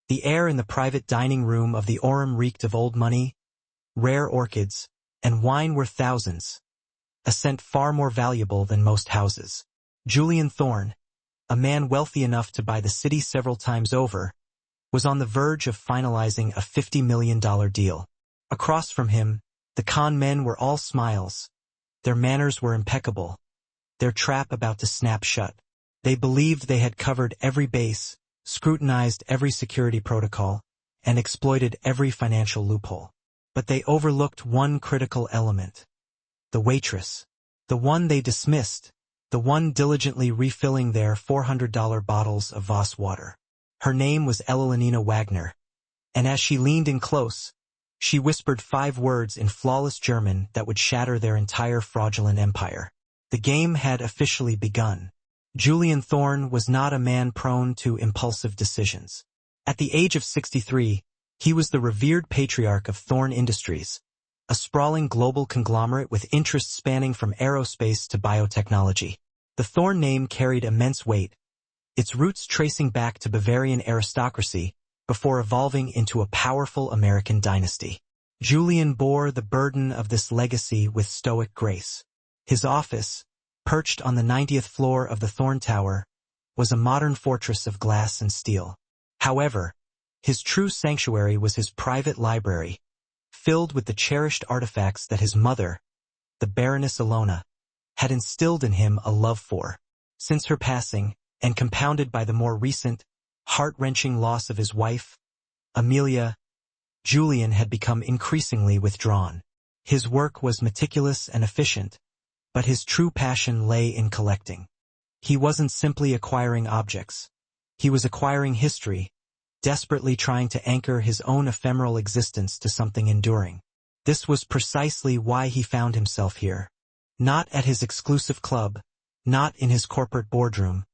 The air in the private dining room of the Orem reeked of old money, rare orchids, and wine worth thousands, a scent far more valuable than most houses. Julian Thorne, a man wealthy enough to buy the city several times over, was on the verge of finalizing a $50 million deal. Across from him, the con men were all smiles. Their manners were impeccable, their trap about to snap shut. They believed they had covered every base, scrutinized every security protocol, and exploited every financial loophole. But they overlooked one critical element. The waitress. The one they dismissed. The one diligently refilling their $400 bottles of Voss water. Her name was Elenina Wagner. And as she leaned in close, she whispered 5 words in flawless German that would shatter their entire fraudulent empire. The game had officially begun. Julian Thorne was not a man prone to impulsive decisions. At the age of 63, he was the revered patriarch of Thorne Industries, a sprawling global conglomerate with interests spanning from aerospace to biotechnology. The Thorne name carried immense weight, its roots tracing back to Bavarian aristocracy before evolving into a powerful American dynasty. Julian bore the burden of this legacy with stoic grace. His office, perched on the 90th floor of the Thorne Tower, was a modern fortress of glass and steel. However, his true sanctuary was his private library, filled with the cherished artifacts that his mother, the Baroness Ilona, had instilled in him a love for. Since her passing, and compounded by the more recent, heart-wrenching loss of his wife, Amelia, Julian had become increasingly withdrawn. His work was meticulous and efficient, but his true passion lay in collecting. He wasn't simply acquiring objects. He was acquiring history, desperately trying to anchor his own ephemeral existence to something enduring. This was precisely why he found himself here. Not at his exclusive club, not in his corporate boardroom,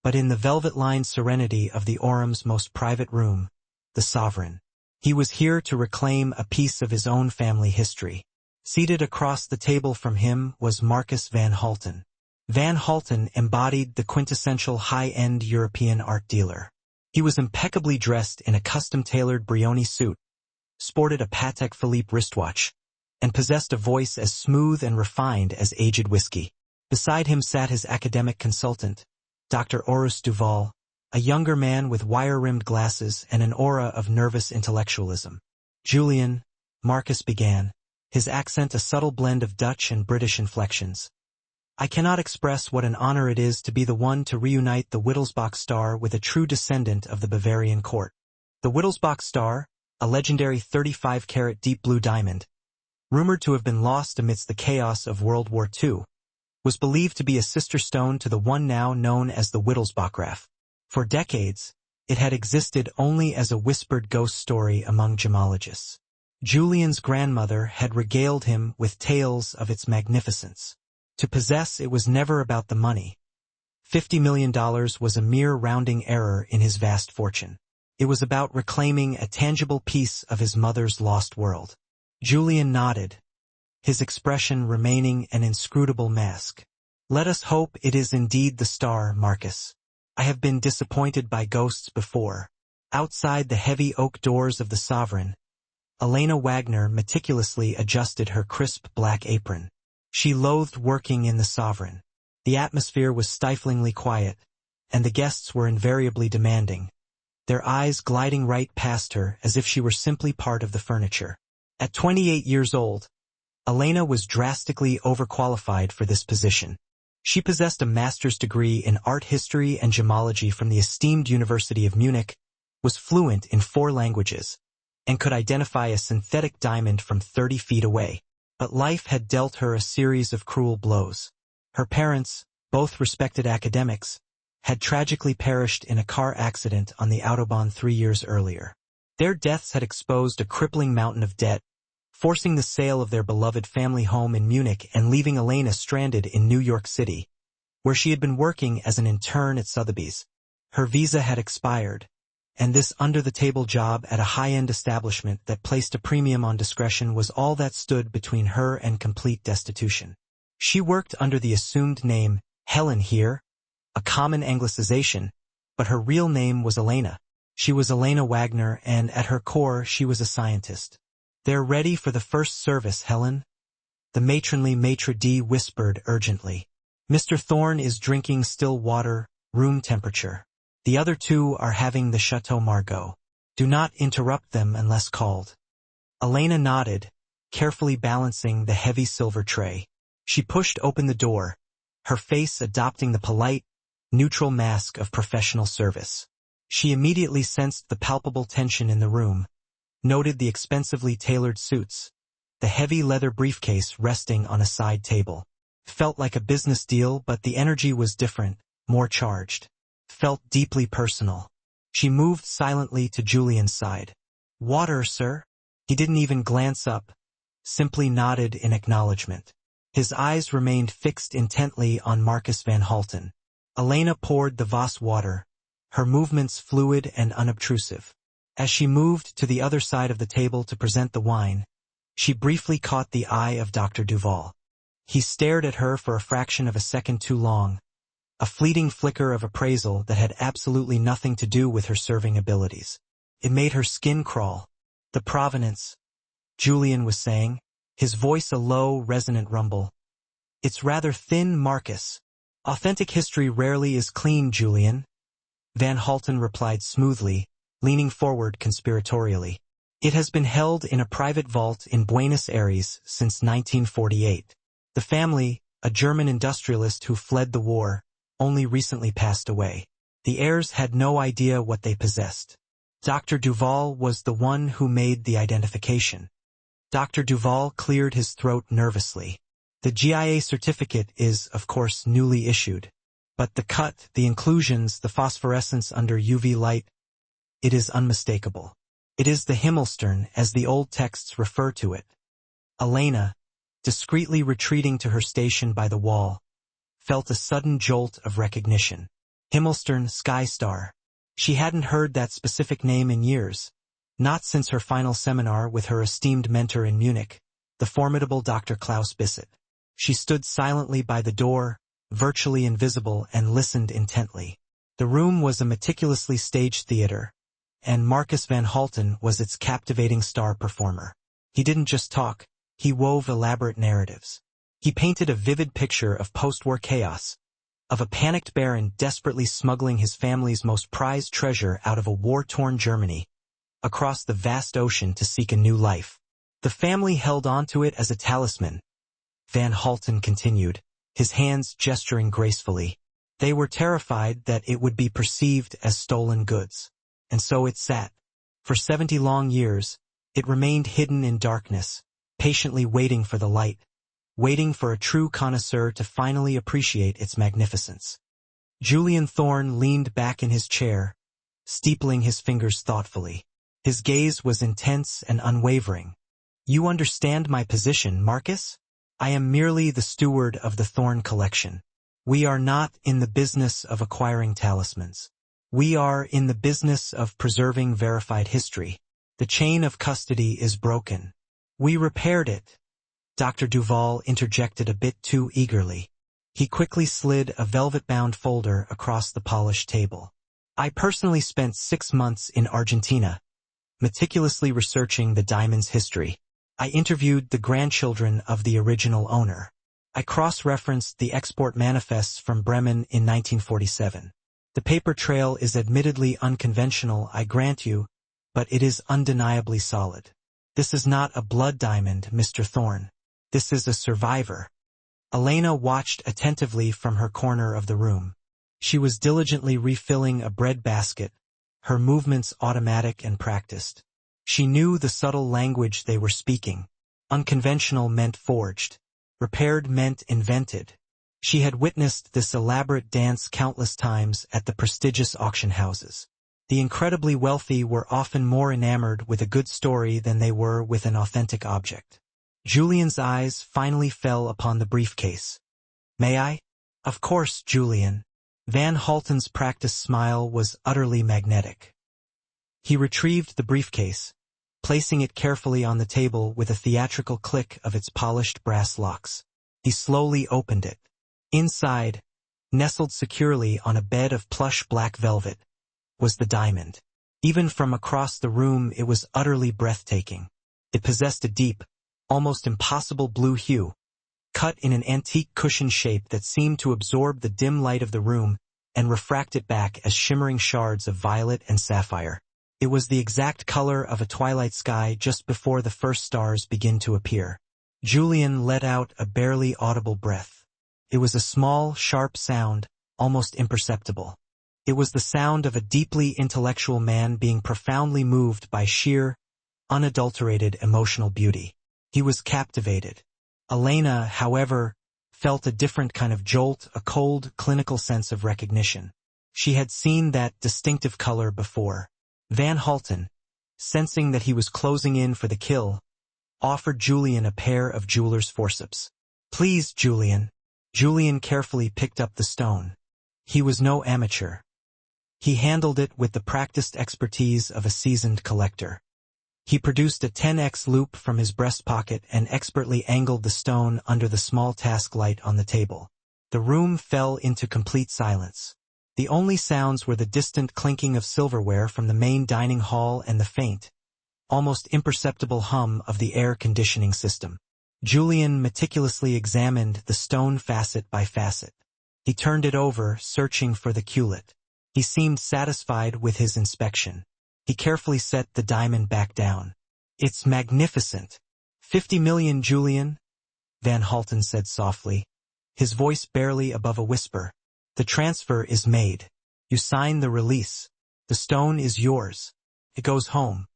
but in the velvet-lined serenity of the Orem's most private room, the Sovereign. He was here to reclaim a piece of his own family history. Seated across the table from him was Marcus Van Halten. Van Halten embodied the quintessential high-end European art dealer. He was impeccably dressed in a custom-tailored Brioni suit, sported a Patek Philippe wristwatch, and possessed a voice as smooth and refined as aged whiskey. Beside him sat his academic consultant, Dr. Horus Duval, a younger man with wire-rimmed glasses and an aura of nervous intellectualism. Julian, Marcus began, his accent a subtle blend of Dutch and British inflections. I cannot express what an honor it is to be the one to reunite the Wittelsbach star with a true descendant of the Bavarian court. The Wittelsbach star, a legendary 35-carat deep blue diamond, rumored to have been lost amidst the chaos of World War II, was believed to be a sister stone to the one now known as the Wittelsbachgraph. For decades, it had existed only as a whispered ghost story among gemologists. Julian's grandmother had regaled him with tales of its magnificence. To possess it was never about the money. $50 million was a mere rounding error in his vast fortune. It was about reclaiming a tangible piece of his mother's lost world. Julian nodded, his expression remaining an inscrutable mask. Let us hope it is indeed the star, Marcus. I have been disappointed by ghosts before. Outside the heavy oak doors of the Sovereign, Elena Wagner meticulously adjusted her crisp black apron. She loathed working in the Sovereign. The atmosphere was stiflingly quiet, and the guests were invariably demanding, their eyes gliding right past her as if she were simply part of the furniture. At 28 years old, Elena was drastically overqualified for this position. She possessed a master's degree in art history and gemology from the esteemed University of Munich, was fluent in 4 languages, and could identify a synthetic diamond from 30 feet away. But life had dealt her a series of cruel blows. Her parents, both respected academics, had tragically perished in a car accident on the Autobahn 3 years earlier. Their deaths had exposed a crippling mountain of debt, forcing the sale of their beloved family home in Munich and leaving Elena stranded in New York City, where she had been working as an intern at Sotheby's. Her visa had expired, and this under-the-table job at a high-end establishment that placed a premium on discretion was all that stood between her and complete destitution. She worked under the assumed name Helen here, a common anglicization, but her real name was Elena. She was Elena Wagner, and at her core she was a scientist. "They're ready for the first service, Helen," the matronly maitre d' whispered urgently. "Mr. Thorne is drinking still water, room temperature. The other two are having the Chateau Margaux. Do not interrupt them unless called." Elena nodded, carefully balancing the heavy silver tray. She pushed open the door, her face adopting the polite, neutral mask of professional service. She immediately sensed the palpable tension in the room, noted the expensively tailored suits, the heavy leather briefcase resting on a side table. Felt like a business deal, but the energy was different, more charged. Felt deeply personal. She moved silently to Julian's side. "Water, sir?" He didn't even glance up, simply nodded in acknowledgement. His eyes remained fixed intently on Marcus Van Halten. Elena poured the vase water, her movements fluid and unobtrusive. As she moved to the other side of the table to present the wine, she briefly caught the eye of Dr. Duval. He stared at her for a fraction of a second too long, a fleeting flicker of appraisal that had absolutely nothing to do with her serving abilities. It made her skin crawl. "The provenance," Julian was saying, his voice a low, resonant rumble. "It's rather thin, Marcus." "Authentic history rarely is clean, Julian," Van Halten replied smoothly, leaning forward conspiratorially. "It has been held in a private vault in Buenos Aires since 1948. The family, a German industrialist who fled the war, only recently passed away. The heirs had no idea what they possessed. Dr. Duval was the one who made the identification." Dr. Duval cleared his throat nervously. "The GIA certificate is, of course, newly issued. But the cut, the inclusions, the phosphorescence under UV light, it is unmistakable. It is the Himmelstern, as the old texts refer to it." Elena, discreetly retreating to her station by the wall, felt a sudden jolt of recognition. Himmelstern, Sky Star. She hadn't heard that specific name in years, not since her final seminar with her esteemed mentor in Munich, the formidable Dr. Klaus Bisset. She stood silently by the door, virtually invisible, and listened intently. The room was a meticulously staged theater, and Marcus Van Halten was its captivating star performer. He didn't just talk, he wove elaborate narratives. He painted a vivid picture of post-war chaos, of a panicked baron desperately smuggling his family's most prized treasure out of a war-torn Germany, across the vast ocean to seek a new life. "The family held on to it as a talisman," Van Halten continued, his hands gesturing gracefully. "They were terrified that it would be perceived as stolen goods. And so it sat. For 70 long years, it remained hidden in darkness, patiently waiting for the light, waiting for a true connoisseur to finally appreciate its magnificence." Julian Thorne leaned back in his chair, steepling his fingers thoughtfully. His gaze was intense and unwavering. "You understand my position, Marcus? I am merely the steward of the Thorne collection. We are not in the business of acquiring talismans. We are in the business of preserving verified history. The chain of custody is broken. We repaired it." Dr. Duval interjected a bit too eagerly. He quickly slid a velvet-bound folder across the polished table. "I personally spent 6 months in Argentina, meticulously researching the diamond's history. I interviewed the grandchildren of the original owner. I cross-referenced the export manifests from Bremen in 1947. The paper trail is admittedly unconventional, I grant you, but it is undeniably solid. This is not a blood diamond, Mr. Thorne. This is a survivor." Elena watched attentively from her corner of the room. She was diligently refilling a bread basket, her movements automatic and practiced. She knew the subtle language they were speaking. Unconventional meant forged. Repaired meant invented. She had witnessed this elaborate dance countless times at the prestigious auction houses. The incredibly wealthy were often more enamored with a good story than they were with an authentic object. Julian's eyes finally fell upon the briefcase. "May I?" "Of course, Julian." Van Halten's practiced smile was utterly magnetic. He retrieved the briefcase, placing it carefully on the table with a theatrical click of its polished brass locks. He slowly opened it. Inside, nestled securely on a bed of plush black velvet, was the diamond. Even from across the room it was utterly breathtaking. It possessed a deep, almost impossible blue hue, cut in an antique cushion shape that seemed to absorb the dim light of the room and refract it back as shimmering shards of violet and sapphire. It was the exact color of a twilight sky just before the first stars begin to appear. Julian let out a barely audible breath. It was a small, sharp sound, almost imperceptible. It was the sound of a deeply intellectual man being profoundly moved by sheer, unadulterated emotional beauty. He was captivated. Elena, however, felt a different kind of jolt, a cold, clinical sense of recognition. She had seen that distinctive color before. Van Halten, sensing that he was closing in for the kill, offered Julian a pair of jeweler's forceps. "Please, Julian." Julian carefully picked up the stone. He was no amateur. He handled it with the practiced expertise of a seasoned collector. He produced a 10x loop from his breast pocket and expertly angled the stone under the small task light on the table. The room fell into complete silence. The only sounds were the distant clinking of silverware from the main dining hall and the faint, almost imperceptible hum of the air conditioning system. Julian meticulously examined the stone facet by facet. He turned it over, searching for the culet. He seemed satisfied with his inspection. He carefully set the diamond back down. "It's magnificent." 50 million, Julian," Van Halten said softly, his voice barely above a whisper. "The transfer is made. You sign the release. The stone is yours. It goes home."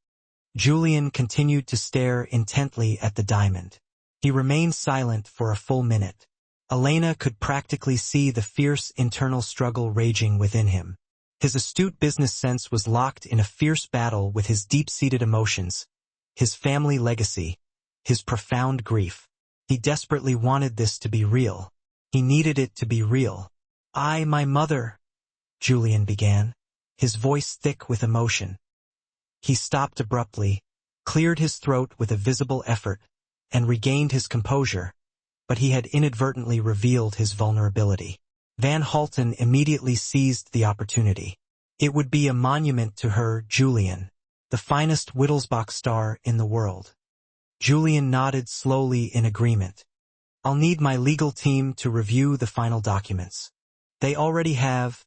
Julian continued to stare intently at the diamond. He remained silent for a full minute. Elena could practically see the fierce internal struggle raging within him. His astute business sense was locked in a fierce battle with his deep-seated emotions, his family legacy, his profound grief. He desperately wanted this to be real. He needed it to be real. My mother," Julian began, his voice thick with emotion. He stopped abruptly, cleared his throat with a visible effort, and regained his composure, but he had inadvertently revealed his vulnerability. Van Halten immediately seized the opportunity. "It would be a monument to her, Julian, the finest Wittelsbach star in the world." Julian nodded slowly in agreement. "I'll need my legal team to review the final documents." "They already have,"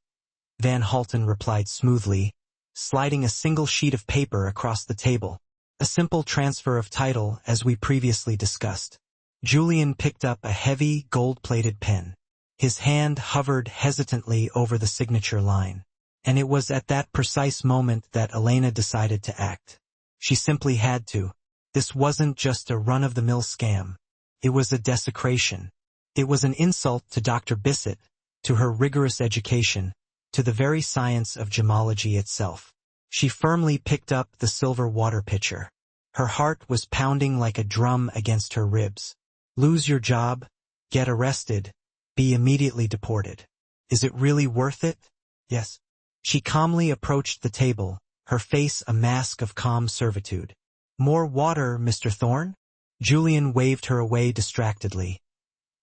Van Halten replied smoothly, sliding a single sheet of paper across the table. "A simple transfer of title, as we previously discussed." Julian picked up a heavy, gold-plated pen. His hand hovered hesitantly over the signature line. And it was at that precise moment that Elena decided to act. She simply had to. This wasn't just a run-of-the-mill scam. It was a desecration. It was an insult to Dr. Bissett, to her rigorous education, to the very science of gemology itself. She firmly picked up the silver water pitcher. Her heart was pounding like a drum against her ribs. Lose your job, get arrested, be immediately deported. Is it really worth it? Yes. She calmly approached the table, her face a mask of calm servitude. "More water, Mr. Thorne?" Julian waved her away distractedly,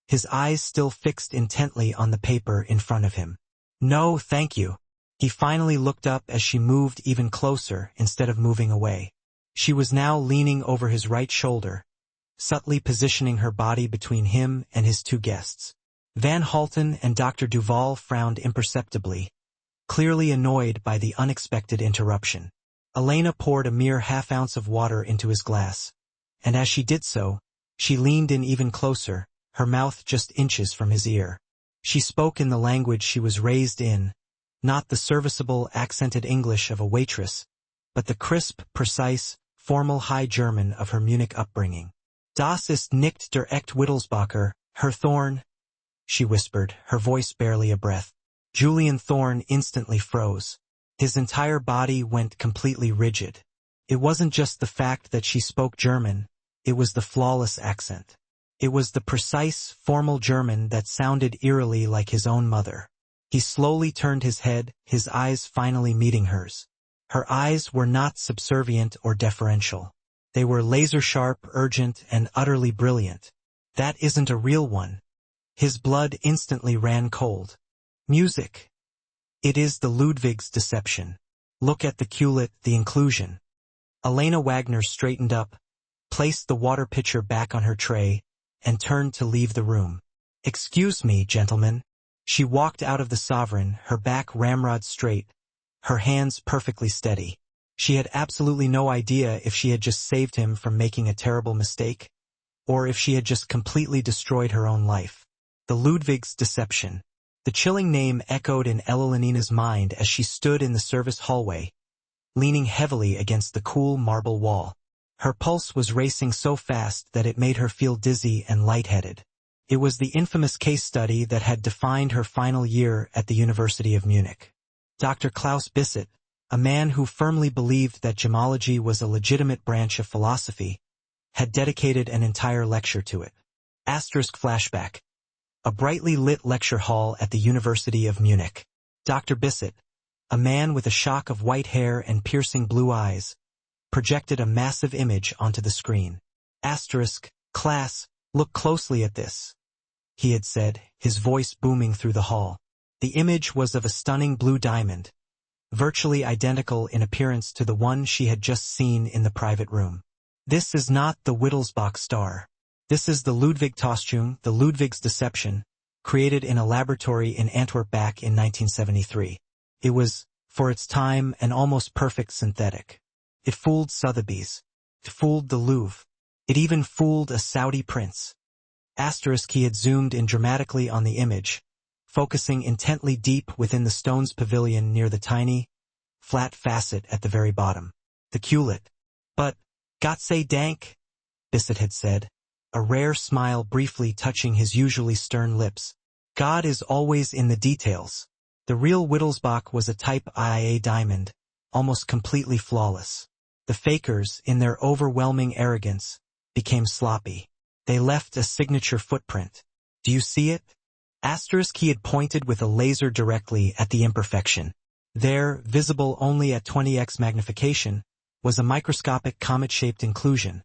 his eyes still fixed intently on the paper in front of him. "No, thank you." He finally looked up as she moved even closer instead of moving away. She was now leaning over his right shoulder, subtly positioning her body between him and his two guests. Van Halten and Dr. Duval frowned imperceptibly, clearly annoyed by the unexpected interruption. Elena poured a mere half-ounce of water into his glass, and as she did so, she leaned in even closer, her mouth just inches from his ear. She spoke in the language she was raised in, not the serviceable, accented English of a waitress, but the crisp, precise, formal High German of her Munich upbringing. "Das ist nicht der echt Wittelsbacher, Herr Thorne," she whispered, her voice barely a breath. Julian Thorne instantly froze. His entire body went completely rigid. It wasn't just the fact that she spoke German, it was the flawless accent. It was the precise, formal German that sounded eerily like his own mother. He slowly turned his head, his eyes finally meeting hers. Her eyes were not subservient or deferential. They were laser-sharp, urgent, and utterly brilliant. "That isn't a real one." His blood instantly ran cold. "Music. It is the Ludwig's deception." Look at the cullet, the inclusion. Elena Wagner straightened up, placed the water pitcher back on her tray, and turned to leave the room. Excuse me, gentlemen. She walked out of the Sovereign, her back ramrod straight, her hands perfectly steady. She had absolutely no idea if she had just saved him from making a terrible mistake, or if she had just completely destroyed her own life. The Ludwig's deception. The chilling name echoed in Elenina's mind as she stood in the service hallway, leaning heavily against the cool marble wall. Her pulse was racing so fast that it made her feel dizzy and lightheaded. It was the infamous case study that had defined her final year at the University of Munich. Dr. Klaus Bisset, a man who firmly believed that gemology was a legitimate branch of philosophy, had dedicated an entire lecture to it. Flashback. A brightly lit lecture hall at the University of Munich. Dr. Bisset, a man with a shock of white hair and piercing blue eyes, projected a massive image onto the screen. Class, look closely at this, he had said, his voice booming through the hall. The image was of a stunning blue diamond, virtually identical in appearance to the one she had just seen in the private room. This is not the Wittelsbach star. This is the Ludwig-Täuschung, the Ludwig's deception, created in a laboratory in Antwerp back in 1973. It was, for its time, an almost perfect synthetic. It fooled Sotheby's. It fooled the Louvre. It even fooled a Saudi prince. He had zoomed in dramatically on the image, focusing intently deep within the stone's pavilion near the tiny, flat facet at the very bottom. The cullet. But, Gott sei Dank, Bisset had said, a rare smile briefly touching his usually stern lips. God is always in the details. The real Wittelsbach was a Type IA diamond, almost completely flawless. The fakers, in their overwhelming arrogance, became sloppy. They left a signature footprint. Do you see it? He had pointed with a laser directly at the imperfection. There, visible only at 20x magnification, was a microscopic comet-shaped inclusion,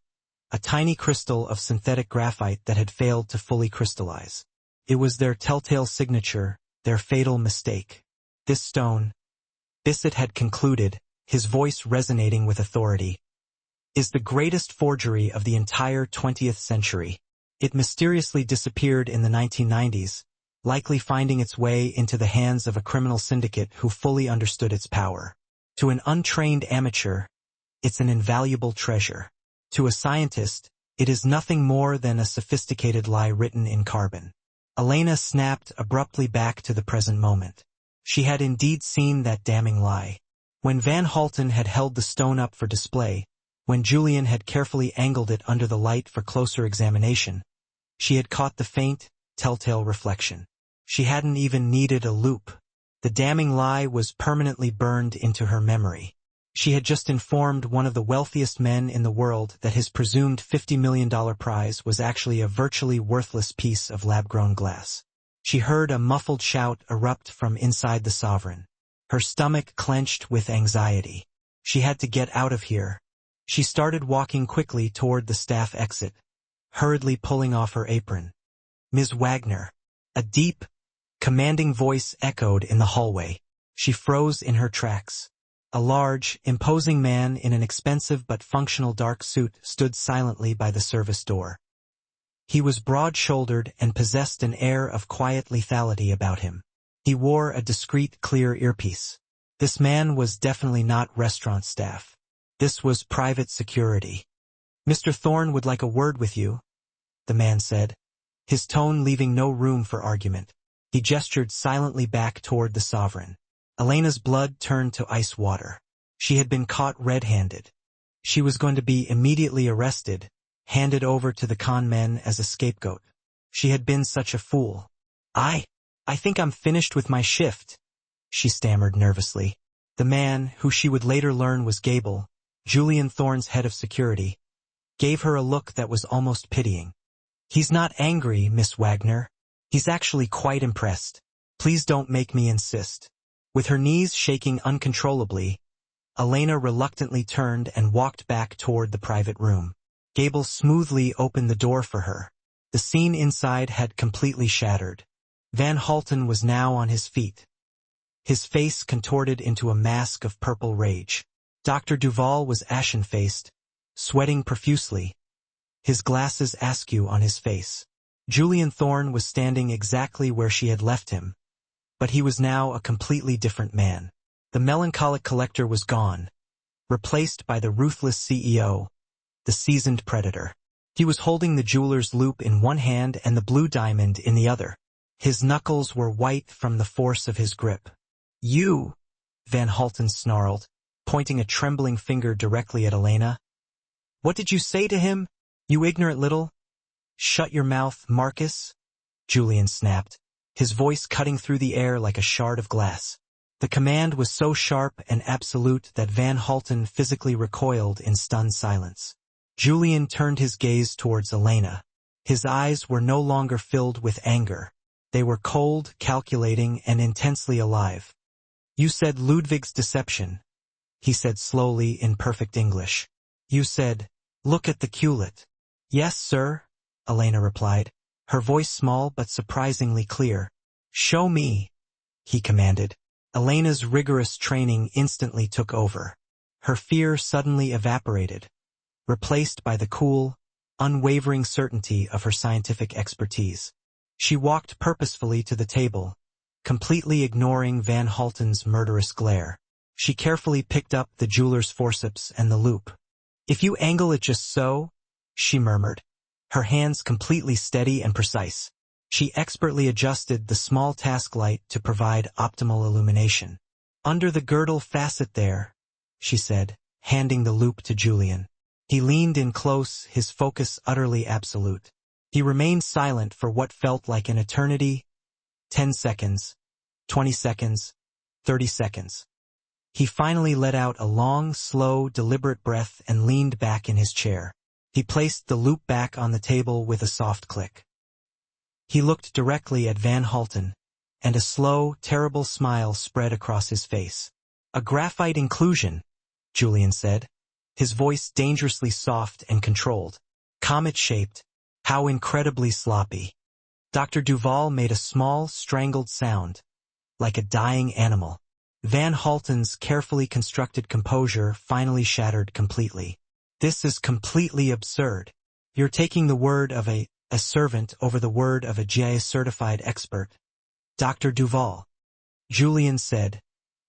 a tiny crystal of synthetic graphite that had failed to fully crystallize. It was their telltale signature, their fatal mistake. This stone, Bisset had concluded, his voice resonating with authority, is the greatest forgery of the entire 20th century. It mysteriously disappeared in the 1990s, likely finding its way into the hands of a criminal syndicate who fully understood its power. To an untrained amateur, it's an invaluable treasure. To a scientist, it is nothing more than a sophisticated lie written in carbon. Elena snapped abruptly back to the present moment. She had indeed seen that damning lie. When Van Halten had held the stone up for display, when Julian had carefully angled it under the light for closer examination, she had caught the faint, telltale reflection. She hadn't even needed a loupe. The damning lie was permanently burned into her memory. She had just informed one of the wealthiest men in the world that his presumed $50 million prize was actually a virtually worthless piece of lab-grown glass. She heard a muffled shout erupt from inside the Sovereign. Her stomach clenched with anxiety. She had to get out of here. She started walking quickly toward the staff exit, hurriedly pulling off her apron. Ms. Wagner. A deep, commanding voice echoed in the hallway. She froze in her tracks. A large, imposing man in an expensive but functional dark suit stood silently by the service door. He was broad-shouldered and possessed an air of quiet lethality about him. He wore a discreet, clear earpiece. This man was definitely not restaurant staff. This was private security. Mr. Thorne would like a word with you, the man said, his tone leaving no room for argument. He gestured silently back toward the Sovereign. Elena's blood turned to ice water. She had been caught red-handed. She was going to be immediately arrested, handed over to the con men as a scapegoat. She had been such a fool. I think I'm finished with my shift, she stammered nervously. The man, who she would later learn was Gable, Julian Thorne's head of security, gave her a look that was almost pitying. He's not angry, Miss Wagner. He's actually quite impressed. Please don't make me insist. With her knees shaking uncontrollably, Elena reluctantly turned and walked back toward the private room. Gable smoothly opened the door for her. The scene inside had completely shattered. Van Halten was now on his feet, his face contorted into a mask of purple rage. Dr. Duval was ashen-faced, sweating profusely, his glasses askew on his face. Julian Thorne was standing exactly where she had left him, but he was now a completely different man. The melancholic collector was gone, replaced by the ruthless CEO, the seasoned predator. He was holding the jeweler's loupe in one hand and the blue diamond in the other. His knuckles were white from the force of his grip. "You!" Van Halten snarled, pointing a trembling finger directly at Elena. "What did you say to him, you ignorant little—" "Shut your mouth, Marcus," Julian snapped, his voice cutting through the air like a shard of glass. The command was so sharp and absolute that Van Halten physically recoiled in stunned silence. Julian turned his gaze towards Elena. His eyes were no longer filled with anger. They were cold, calculating, and intensely alive. "You said Ludwig's deception," he said slowly in perfect English. "You said, 'Look at the culet.'" "Yes, sir," Elena replied, her voice small but surprisingly clear. "Show me," he commanded. Elena's rigorous training instantly took over. Her fear suddenly evaporated, replaced by the cool, unwavering certainty of her scientific expertise. She walked purposefully to the table, completely ignoring Van Halten's murderous glare. She carefully picked up the jeweler's forceps and the loupe. "If you angle it just so," she murmured, her hands completely steady and precise. She expertly adjusted the small task light to provide optimal illumination. "Under the girdle facet there," she said, handing the loupe to Julian. He leaned in close, his focus utterly absolute. He remained silent for what felt like an eternity, 10 seconds, 20 seconds, 30 seconds. He finally let out a long, slow, deliberate breath and leaned back in his chair. He placed the loupe back on the table with a soft click. He looked directly at Van Halten, and a slow, terrible smile spread across his face. "A graphite inclusion," Julian said, his voice dangerously soft and controlled. "Comet-shaped. How incredibly sloppy." Dr. Duval made a small, strangled sound, like a dying animal. Van Halten's carefully constructed composure finally shattered completely. "This is completely absurd. You're taking the word of a servant over the word of a GIA-certified expert." "Dr. Duval," Julian said,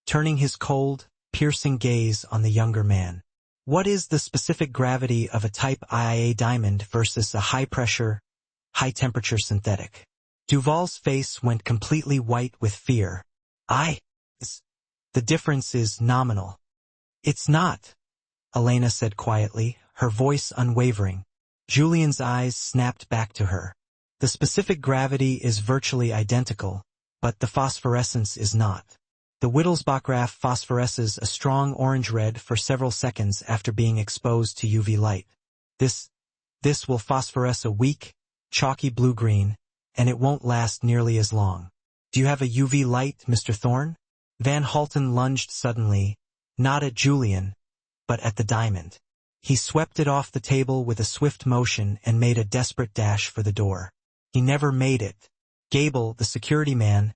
turning his cold, piercing gaze on the younger man. "What is the specific gravity of a type IA diamond versus a high-pressure, high-temperature synthetic?" Duval's face went completely white with fear. The difference is nominal." "It's not," Elena said quietly, her voice unwavering. Julian's eyes snapped back to her. "The specific gravity is virtually identical, but the phosphorescence is not. The Wittelsbach graph phosphoresces a strong orange-red for several seconds after being exposed to UV light. This will phosphoresce a weak, chalky blue-green, and it won't last nearly as long. Do you have a UV light, Mr. Thorne?" Van Halten lunged suddenly, not at Julian, but at the diamond. He swept it off the table with a swift motion and made a desperate dash for the door. He never made it. Gable, the security man,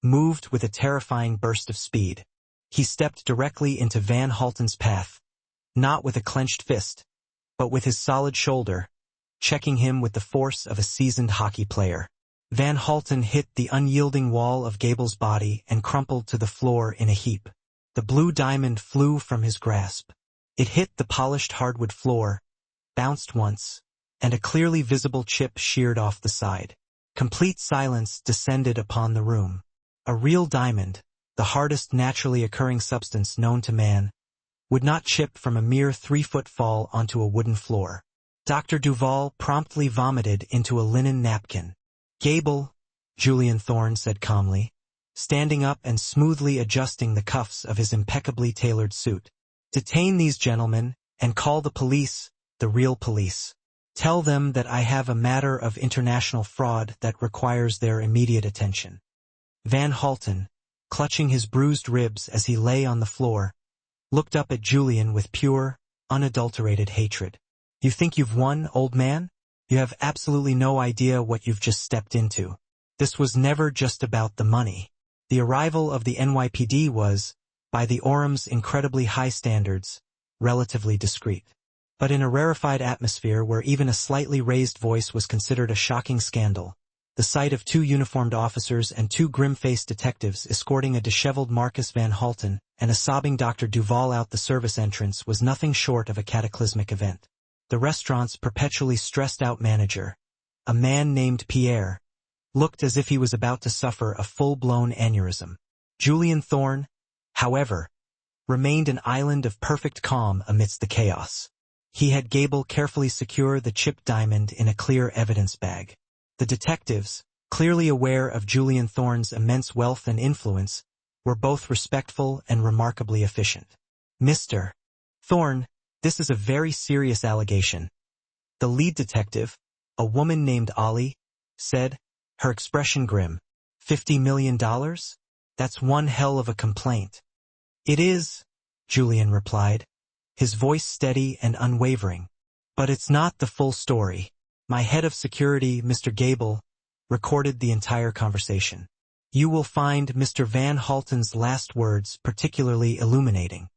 moved with a terrifying burst of speed. He stepped directly into Van Halten's path, not with a clenched fist, but with his solid shoulder, checking him with the force of a seasoned hockey player. Van Halten hit the unyielding wall of Gable's body and crumpled to the floor in a heap. The blue diamond flew from his grasp. It hit the polished hardwood floor, bounced once, and a clearly visible chip sheared off the side. Complete silence descended upon the room. A real diamond, the hardest naturally occurring substance known to man, would not chip from a mere 3-foot fall onto a wooden floor. Dr. Duval promptly vomited into a linen napkin. "Gable," Julian Thorne said calmly, standing up and smoothly adjusting the cuffs of his impeccably tailored suit. "Detain these gentlemen and call the police, the real police. Tell them that I have a matter of international fraud that requires their immediate attention." Van Halten, clutching his bruised ribs as he lay on the floor, looked up at Julian with pure, unadulterated hatred. "You think you've won, old man? You have absolutely no idea what you've just stepped into. This was never just about the money. The arrival of the NYPD was, by the Orum's incredibly high standards, relatively discreet. But in a rarefied atmosphere where even a slightly raised voice was considered a shocking scandal, the sight of two uniformed officers and two grim-faced detectives escorting a disheveled Marcus Van Halten and a sobbing Dr. Duval out the service entrance was nothing short of a cataclysmic event. The restaurant's perpetually stressed-out manager, a man named Pierre, looked as if he was about to suffer a full-blown aneurysm. Julian Thorne, however, remained an island of perfect calm amidst the chaos. He had Gable carefully secure the chipped diamond in a clear evidence bag. The detectives, clearly aware of Julian Thorne's immense wealth and influence, were both respectful and remarkably efficient. "Mr. Thorne, this is a very serious allegation," the lead detective, a woman named Ollie, said, her expression grim. $50 million? That's one hell of a complaint." "It is," Julian replied, his voice steady and unwavering. "But it's not the full story. My head of security, Mr. Gable, recorded the entire conversation. You will find Mr. Van Halten's last words particularly illuminating."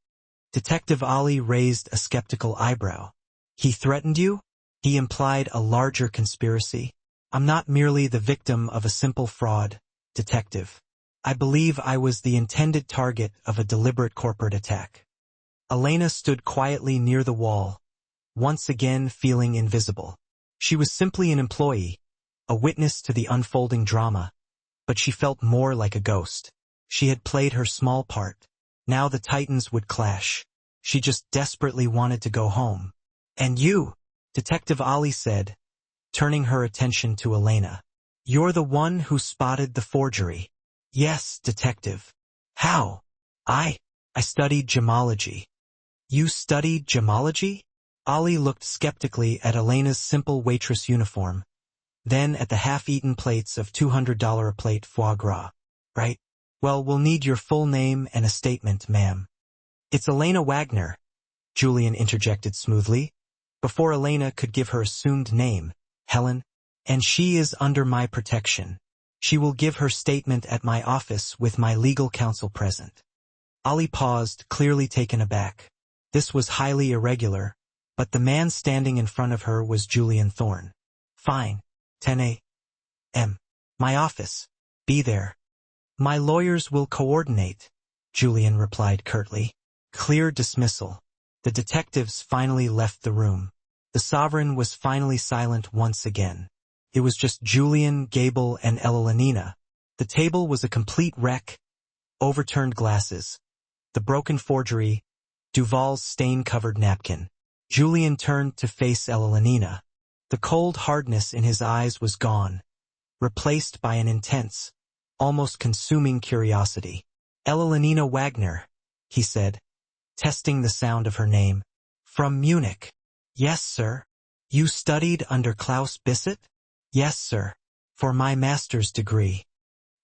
Detective Ollie raised a skeptical eyebrow. "He threatened you? He implied a larger conspiracy? I'm not merely the victim of a simple fraud, detective. I believe I was the intended target of a deliberate corporate attack." Elena stood quietly near the wall, once again feeling invisible. She was simply an employee, a witness to the unfolding drama, but she felt more like a ghost. She had played her small part. Now the titans would clash. She just desperately wanted to go home. "And you," Detective Ollie said, turning her attention to Elena. "You're the one who spotted the forgery." "Yes, detective." "How?" I studied gemology." "You studied gemology?" Ollie looked skeptically at Elena's simple waitress uniform, then at the half-eaten plates of $200 a plate foie gras. "Right. Well, we'll need your full name and a statement, ma'am." "It's Elena Wagner," Julian interjected smoothly, before Elena could give her assumed name, Helen, "and she is under my protection. She will give her statement at my office with my legal counsel present." Ollie paused, clearly taken aback. This was highly irregular, but the man standing in front of her was Julian Thorne. "Fine. 10 a.m. My office. Be there." "My lawyers will coordinate," Julian replied curtly. Clear dismissal. The detectives finally left the room. The Sovereign was finally silent once again. It was just Julian, Gable, and Elenina. The table was a complete wreck. Overturned glasses. The broken forgery. Duval's stain-covered napkin. Julian turned to face Elenina. The cold hardness in his eyes was gone, replaced by an intense, almost consuming curiosity. "Elenina Wagner," he said, testing the sound of her name. "From Munich." "Yes, sir." "You studied under Klaus Bisset?" "Yes, sir. For my master's degree."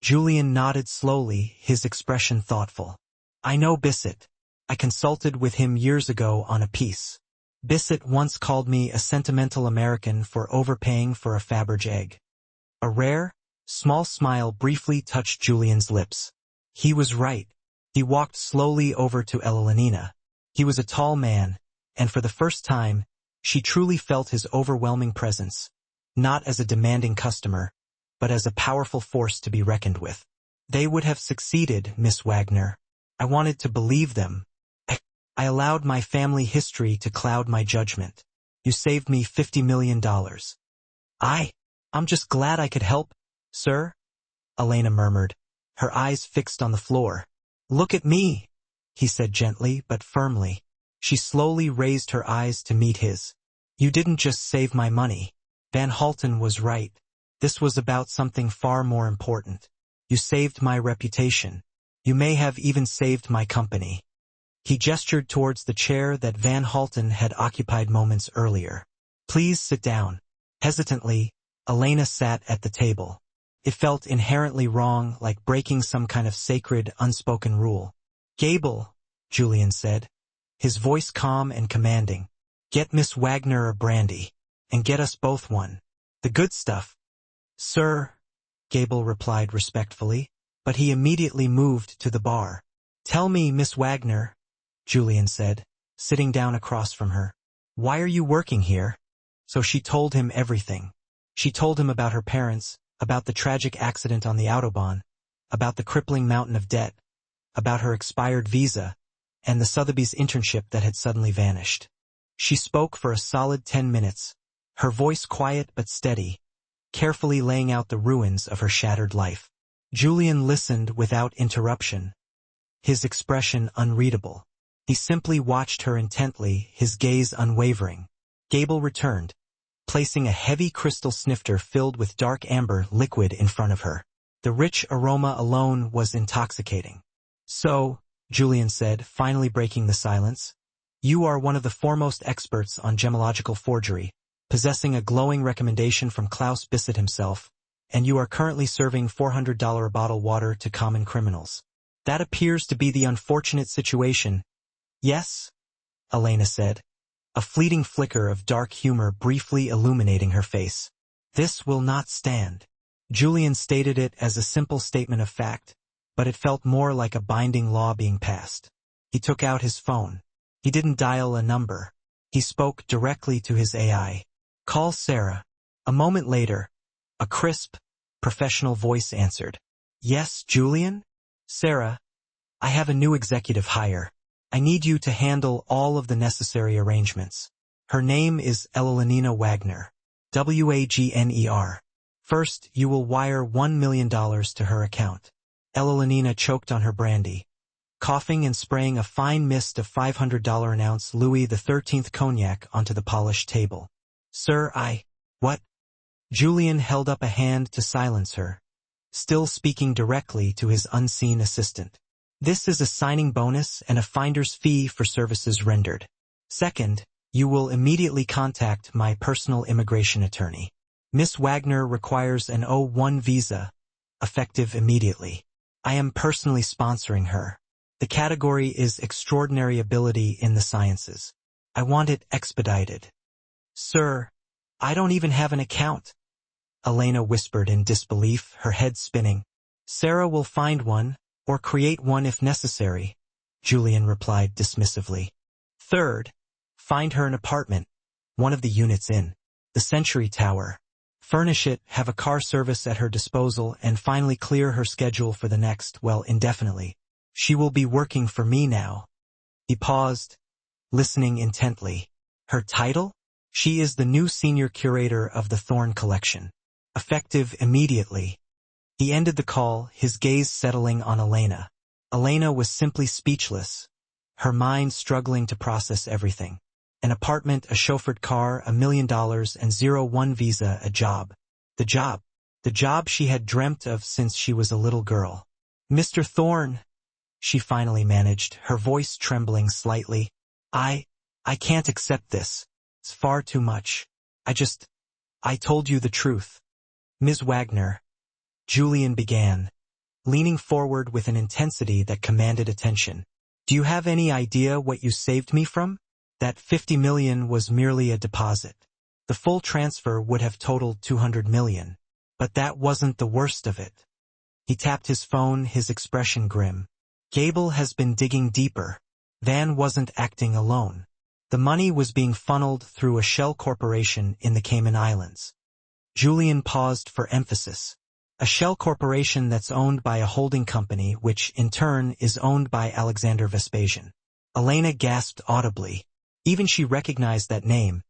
Julian nodded slowly, his expression thoughtful. "I know Bisset. I consulted with him years ago on a piece. Bisset once called me a sentimental American for overpaying for a Faberge egg." A rare, small smile briefly touched Julian's lips. He was right. He walked slowly over to Elenina. He was a tall man, and for the first time, she truly felt his overwhelming presence, not as a demanding customer, but as a powerful force to be reckoned with. "They would have succeeded, Miss Wagner. I wanted to believe them. I allowed my family history to cloud my judgment. You saved me $50 million. I'm just glad I could help, sir," Elena murmured, her eyes fixed on the floor. "Look at me," he said gently but firmly. She slowly raised her eyes to meet his. "You didn't just save my money. Van Halten was right. This was about something far more important. You saved my reputation. You may have even saved my company." He gestured towards the chair that Van Halten had occupied moments earlier. "Please sit down." Hesitantly, Elena sat at the table. It felt inherently wrong, like breaking some kind of sacred, unspoken rule. "Gable," Julian said, his voice calm and commanding, "get Miss Wagner a brandy, and get us both one. The good stuff." "Sir," Gable replied respectfully. but he immediately moved to the bar. "Tell me, Miss Wagner," Julian said, sitting down across from her. "Why are you working here?" So she told him everything. She told him about her parents, about the tragic accident on the Autobahn, about the crippling mountain of debt, about her expired visa, and the Sotheby's internship that had suddenly vanished. She spoke for a solid 10 minutes, her voice quiet but steady, carefully laying out the ruins of her shattered life. Julian listened without interruption, his expression unreadable. He simply watched her intently, his gaze unwavering. Gable returned, placing a heavy crystal snifter filled with dark amber liquid in front of her. The rich aroma alone was intoxicating. "So," Julian said, finally breaking the silence, "you are one of the foremost experts on gemological forgery, possessing a glowing recommendation from Klaus Bissett himself, and you are currently serving $400 a bottle water to common criminals. That appears to be the unfortunate situation." "Yes?" Elena said, a fleeting flicker of dark humor briefly illuminating her face. "This will not stand." Julian stated it as a simple statement of fact, but it felt more like a binding law being passed. He took out his phone. He didn't dial a number. He spoke directly to his AI. "Call Sarah." A moment later, a crisp, professional voice answered. "Yes, Julian?" "Sarah, I have a new executive hire. I need you to handle all of the necessary arrangements. Her name is Elenina Wagner. Wagner. First, you will wire $1 million to her account." Elenina choked on her brandy, coughing and spraying a fine mist of $500 an ounce Louis XIII cognac onto the polished table. "Sir, What?" Julian held up a hand to silence her, still speaking directly to his unseen assistant. "This is a signing bonus and a finder's fee for services rendered. Second, you will immediately contact my personal immigration attorney. Miss Wagner requires an O1 visa, effective immediately. I am personally sponsoring her. The category is extraordinary ability in the sciences. I want it expedited." "Sir, I don't even have an account," Elena whispered in disbelief, her head spinning. "Sarah will find one, or create one if necessary," Julian replied dismissively. "Third, find her an apartment, one of the units in the Century Tower. Furnish it, have a car service at her disposal, and finally clear her schedule for the next, indefinitely. She will be working for me now." He paused, listening intently. "Her title? She is the new senior curator of the Thorn Collection. Effective immediately." He ended the call, his gaze settling on Elena. Elena was simply speechless, her mind struggling to process everything. An apartment, a chauffeured car, $1 million, and 01 visa, a job. The job she had dreamt of since she was a little girl. "Mr. Thorne," she finally managed, her voice trembling slightly. I can't accept this. It's far too much. I told you the truth." "Ms. Wagner," Julian began, leaning forward with an intensity that commanded attention. "Do you have any idea what you saved me from? That $50 million was merely a deposit. The full transfer would have totaled $200 million. But that wasn't the worst of it." He tapped his phone, his expression grim. "Gable has been digging deeper. Van wasn't acting alone. The money was being funneled through a shell corporation in the Cayman Islands." Julian paused for emphasis. "A shell corporation that's owned by a holding company, which, in turn, is owned by Alexander Vespasian." Elena gasped audibly. Even she recognized that name,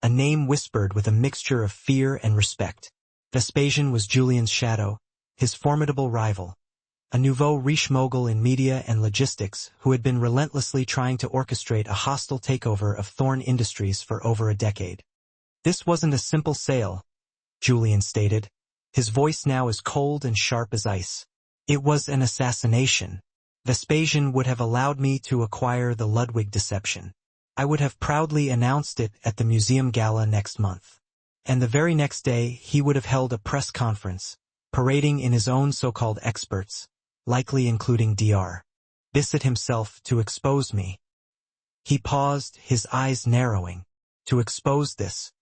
a name whispered with a mixture of fear and respect. Vespasian was Julian's shadow, his formidable rival, a nouveau riche mogul in media and logistics who had been relentlessly trying to orchestrate a hostile takeover of Thorn Industries for over a decade. "This wasn't a simple sale," Julian stated, his voice now as cold and sharp as ice. "It was an assassination. Vespasian would have allowed me to acquire the Ludwig deception. I would have proudly announced it at the museum gala next month. And the very next day he would have held a press conference, parading in his own so-called experts, likely including Dr. Bissett himself, to expose me." He paused, his eyes narrowing. "To expose this."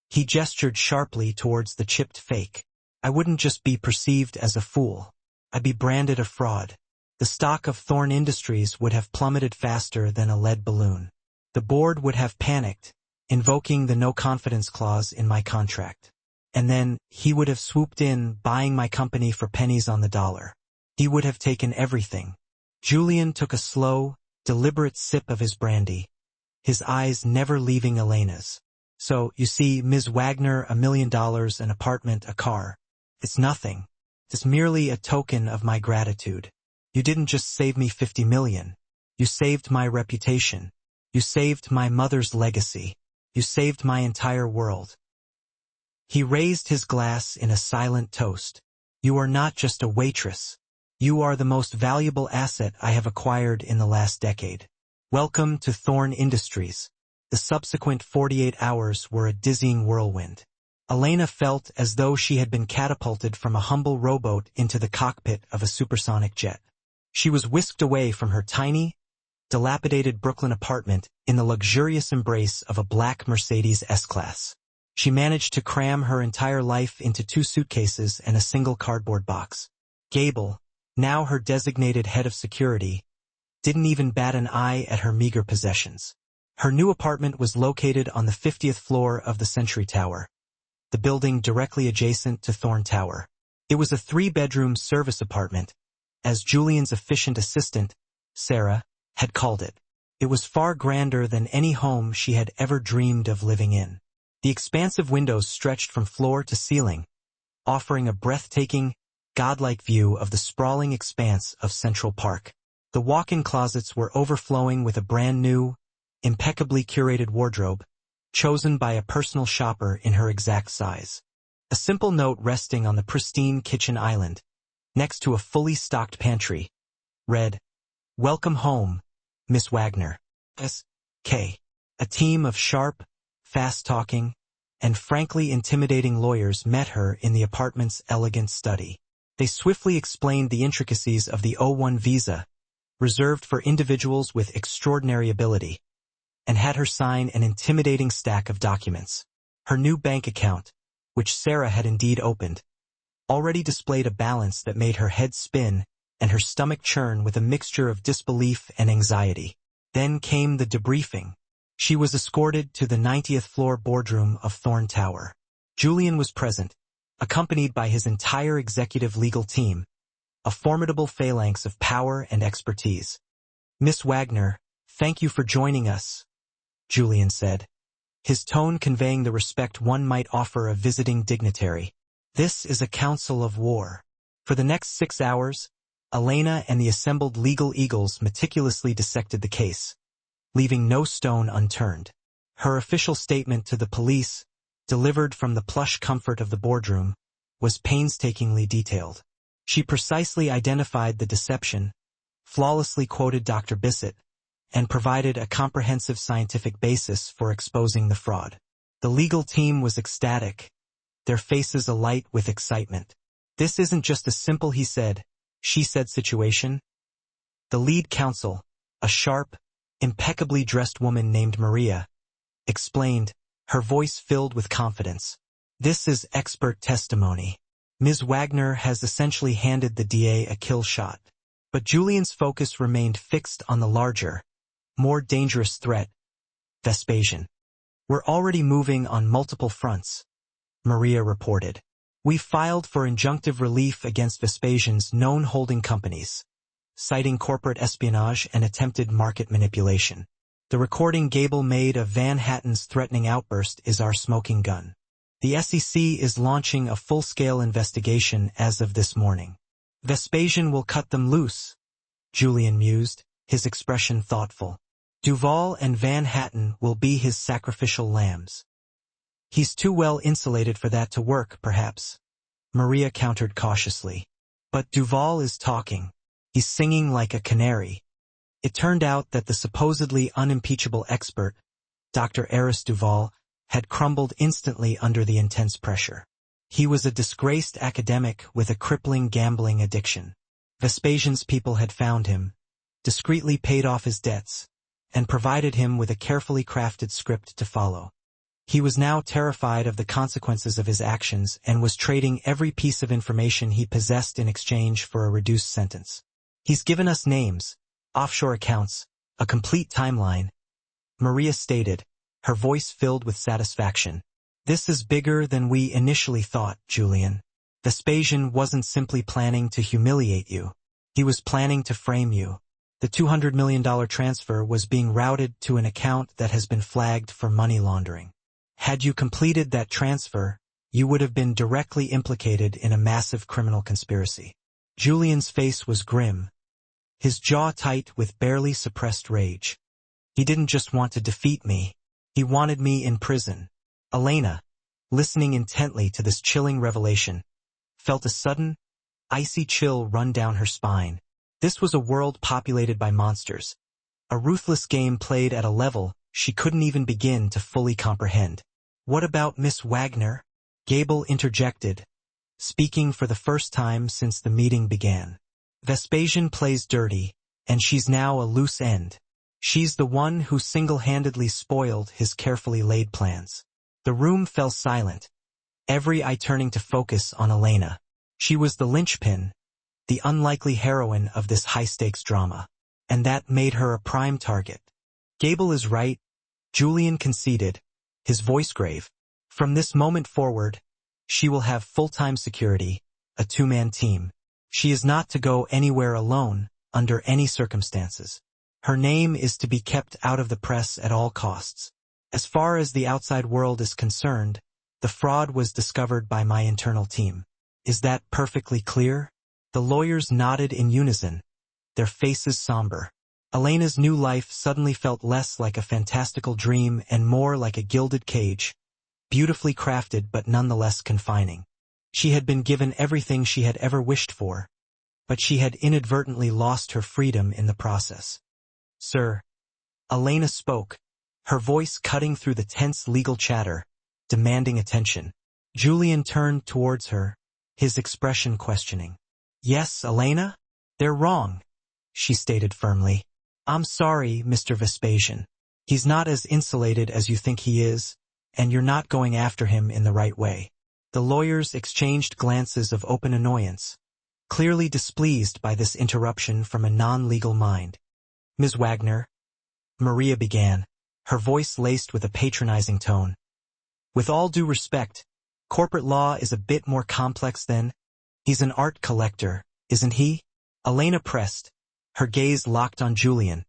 He gestured sharply towards the chipped fake. "I wouldn't just be perceived as a fool. I'd be branded a fraud. The stock of Thorn Industries would have plummeted faster than a lead balloon. The board would have panicked, invoking the no-confidence clause in my contract. And then, he would have swooped in, buying my company for pennies on the dollar. He would have taken everything. Julian took a slow, deliberate sip of his brandy, his eyes never leaving Elena's. So, you see, Ms. Wagner, $1 million, an apartment, a car. It's nothing. It's merely a token of my gratitude. You didn't just save me 50 million. You saved my reputation. You saved my mother's legacy. You saved my entire world. He raised his glass in a silent toast. You are not just a waitress. You are the most valuable asset I have acquired in the last decade. Welcome to Thorn Industries. The subsequent 48 hours were a dizzying whirlwind. Elena felt as though she had been catapulted from a humble rowboat into the cockpit of a supersonic jet. She was whisked away from her tiny, dilapidated Brooklyn apartment in the luxurious embrace of a black Mercedes S-Class. She managed to cram her entire life into 2 suitcases and a single cardboard box. Gable, now her designated head of security, didn't even bat an eye at her meager possessions. Her new apartment was located on the 50th floor of the Century Tower, the building directly adjacent to Thorn Tower. It was a 3-bedroom service apartment, as Julian's efficient assistant, Sarah, had called it. It was far grander than any home she had ever dreamed of living in. The expansive windows stretched from floor to ceiling, offering a breathtaking, godlike view of the sprawling expanse of Central Park. The walk-in closets were overflowing with a brand-new, impeccably curated wardrobe, chosen by a personal shopper in her exact size. A simple note resting on the pristine kitchen island, next to a fully stocked pantry, read, "Welcome home, Miss Wagner. S.K." A team of sharp, fast-talking, and frankly intimidating lawyers met her in the apartment's elegant study. They swiftly explained the intricacies of the O1 visa, reserved for individuals with extraordinary ability, and had her sign an intimidating stack of documents. Her new bank account, which Sarah had indeed opened, already displayed a balance that made her head spin and her stomach churn with a mixture of disbelief and anxiety. Then came the debriefing. She was escorted to the 90th floor boardroom of Thorn Tower. Julian was present, accompanied by his entire executive legal team, a formidable phalanx of power and expertise. "Miss Wagner, thank you for joining us," Julian said, his tone conveying the respect one might offer a visiting dignitary. "This is a council of war." For the next 6 hours, Elena and the assembled legal eagles meticulously dissected the case, leaving no stone unturned. Her official statement to the police, delivered from the plush comfort of the boardroom, was painstakingly detailed. She precisely identified the deception, flawlessly quoted Dr. Bissett, and provided a comprehensive scientific basis for exposing the fraud. The legal team was ecstatic, their faces alight with excitement. This isn't just a simple he said, she said situation. The lead counsel, a sharp, impeccably dressed woman named Maria, explained, her voice filled with confidence. This is expert testimony. Ms. Wagner has essentially handed the DA a kill shot. But Julian's focus remained fixed on the larger, more dangerous threat, Vespasian. We're already moving on multiple fronts, Maria reported. We've filed for injunctive relief against Vespasian's known holding companies, citing corporate espionage and attempted market manipulation. The recording Gable made of Van Hatten's threatening outburst is our smoking gun. The SEC is launching a full-scale investigation as of this morning. Vespasian will cut them loose, Julian mused, his expression thoughtful. Duval and Van Hatten will be his sacrificial lambs. He's too well insulated for that to work, perhaps, Maria countered cautiously. But Duval is talking. He's singing like a canary. It turned out that the supposedly unimpeachable expert, Dr. Eris Duval, had crumbled instantly under the intense pressure. He was a disgraced academic with a crippling gambling addiction. Vespasian's people had found him, discreetly paid off his debts, and provided him with a carefully crafted script to follow. He was now terrified of the consequences of his actions and was trading every piece of information he possessed in exchange for a reduced sentence. He's given us names, offshore accounts, a complete timeline, Maria stated, her voice filled with satisfaction. This is bigger than we initially thought, Julian. Vespasian wasn't simply planning to humiliate you. He was planning to frame you. The $200 million transfer was being routed to an account that has been flagged for money laundering. Had you completed that transfer, you would have been directly implicated in a massive criminal conspiracy. Julian's face was grim, his jaw tight with barely suppressed rage. He didn't just want to defeat me. He wanted me in prison. Elena, listening intently to this chilling revelation, felt a sudden, icy chill run down her spine. This was a world populated by monsters, a ruthless game played at a level she couldn't even begin to fully comprehend. What about Miss Wagner? Gable interjected, speaking for the first time since the meeting began. Vespasian plays dirty, and she's now a loose end. She's the one who single-handedly spoiled his carefully laid plans. The room fell silent, every eye turning to focus on Elena. She was the linchpin, the unlikely heroine of this high-stakes drama, and that made her a prime target. Gable is right, Julian conceded, his voice grave. From this moment forward, she will have full-time security, a two-man team. She is not to go anywhere alone, under any circumstances. Her name is to be kept out of the press at all costs. As far as the outside world is concerned, the fraud was discovered by my internal team. Is that perfectly clear? The lawyers nodded in unison, their faces somber. Elena's new life suddenly felt less like a fantastical dream and more like a gilded cage, beautifully crafted but nonetheless confining. She had been given everything she had ever wished for, but she had inadvertently lost her freedom in the process. Sir, Elena spoke, her voice cutting through the tense legal chatter, demanding attention. Julian turned towards her, his expression questioning. Yes, Elena? They're wrong, she stated firmly. I'm sorry, Mr. Vespasian. He's not as insulated as you think he is, and you're not going after him in the right way. The lawyers exchanged glances of open annoyance, clearly displeased by this interruption from a non-legal mind. Ms. Wagner, Maria began, her voice laced with a patronizing tone. With all due respect, corporate law is a bit more complex than... He's an art collector, isn't he? Elena pressed, her gaze locked on Julian,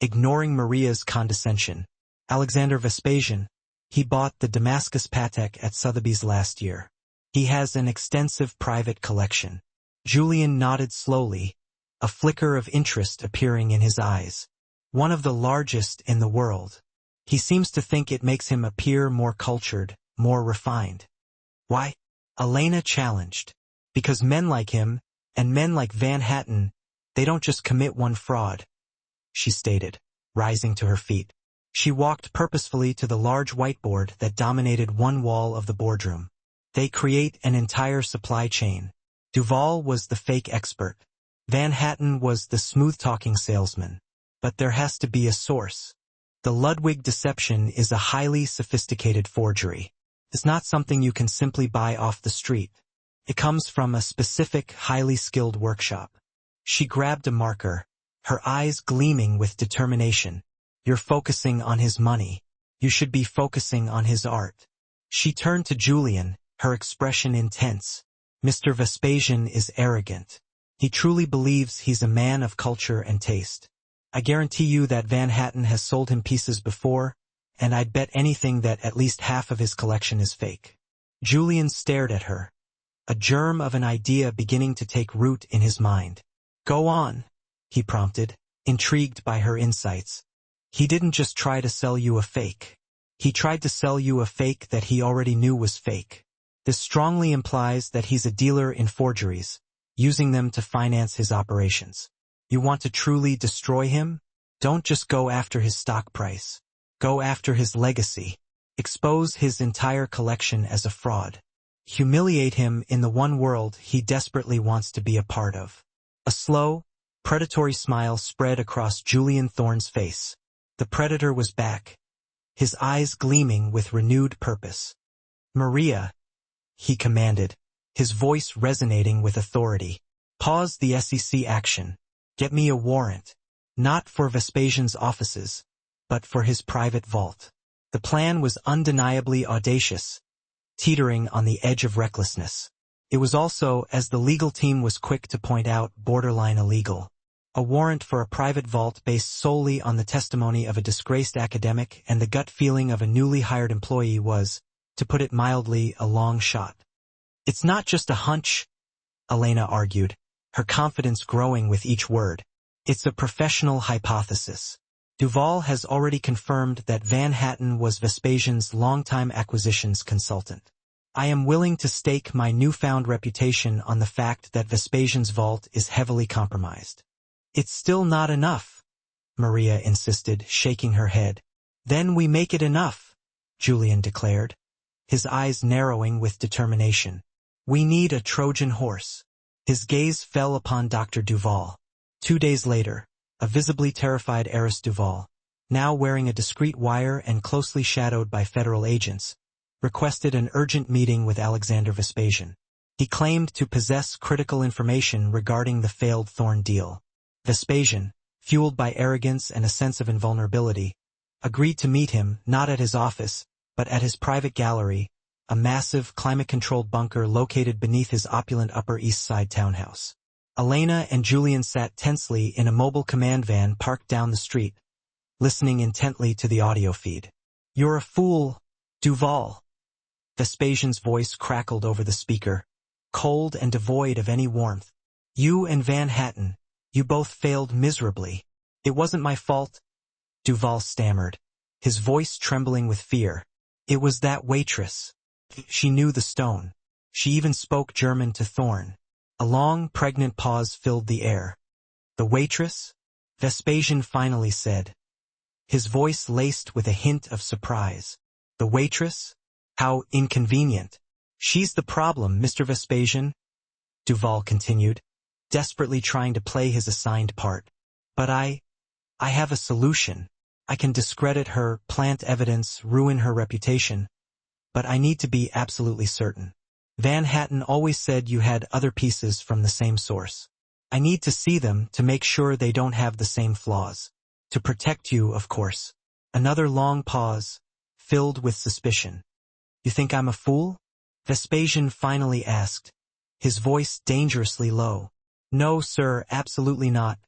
ignoring Maria's condescension. Alexander Vespasian, he bought the Damascus Patek at Sotheby's last year. He has an extensive private collection. Julian nodded slowly, a flicker of interest appearing in his eyes. One of the largest in the world. He seems to think it makes him appear more cultured, more refined. Why? Elena challenged. Because men like him, and men like Van Hatten, they don't just commit one fraud, she stated, rising to her feet. She walked purposefully to the large whiteboard that dominated one wall of the boardroom. They create an entire supply chain. Duval was the fake expert. Van Hatten was the smooth-talking salesman. But there has to be a source. The Ludwig deception is a highly sophisticated forgery. It's not something you can simply buy off the street. It comes from a specific, highly skilled workshop. She grabbed a marker, her eyes gleaming with determination. You're focusing on his money. You should be focusing on his art. She turned to Julian, her expression intense. Mr. Vespasian is arrogant. He truly believes he's a man of culture and taste. I guarantee you that Van Hatten has sold him pieces before, and I'd bet anything that at least half of his collection is fake. Julian stared at her, a germ of an idea beginning to take root in his mind. Go on, he prompted, intrigued by her insights. He didn't just try to sell you a fake. He tried to sell you a fake that he already knew was fake. This strongly implies that he's a dealer in forgeries, using them to finance his operations. You want to truly destroy him? Don't just go after his stock price. Go after his legacy. Expose his entire collection as a fraud. Humiliate him in the one world he desperately wants to be a part of. A slow, predatory smile spread across Julian Thorne's face. The predator was back, his eyes gleaming with renewed purpose. "Maria," he commanded, his voice resonating with authority. "Pause the SEC action. Get me a warrant. Not for Vespasian's offices, but for his private vault." The plan was undeniably audacious, teetering on the edge of recklessness. It was also, as the legal team was quick to point out, borderline illegal. A warrant for a private vault based solely on the testimony of a disgraced academic and the gut feeling of a newly hired employee was, to put it mildly, a long shot. "It's not just a hunch," Elena argued, her confidence growing with each word. "It's a professional hypothesis. Duval has already confirmed that Van Hatten was Vespasian's longtime acquisitions consultant. I am willing to stake my newfound reputation on the fact that Vespasian's vault is heavily compromised." "It's still not enough," Maria insisted, shaking her head. "Then we make it enough," Julian declared, his eyes narrowing with determination. "We need a Trojan horse." His gaze fell upon Dr. Duval. 2 days later, a visibly terrified heiress Duval, now wearing a discreet wire and closely shadowed by federal agents, requested an urgent meeting with Alexander Vespasian. He claimed to possess critical information regarding the failed Thorn deal. Vespasian, fueled by arrogance and a sense of invulnerability, agreed to meet him not at his office, but at his private gallery, a massive, climate-controlled bunker located beneath his opulent Upper East Side townhouse. Elena and Julian sat tensely in a mobile command van parked down the street, listening intently to the audio feed. "You're a fool, Duval." Vespasian's voice crackled over the speaker, cold and devoid of any warmth. "You and Van Hatten, you both failed miserably." "It wasn't my fault," Duval stammered, his voice trembling with fear. "It was that waitress. She knew the stone. She even spoke German to Thorn." A long, pregnant pause filled the air. "The waitress?" Vespasian finally said, his voice laced with a hint of surprise. "The waitress? How inconvenient." "She's the problem, Mr. Vespasian," Duval continued, desperately trying to play his assigned part. "But I have a solution. I can discredit her, plant evidence, ruin her reputation. But I need to be absolutely certain. Van Hatten always said you had other pieces from the same source. I need to see them to make sure they don't have the same flaws. To protect you, of course." Another long pause, filled with suspicion. "You think I'm a fool?" Vespasian finally asked, his voice dangerously low. "No, sir, absolutely not,"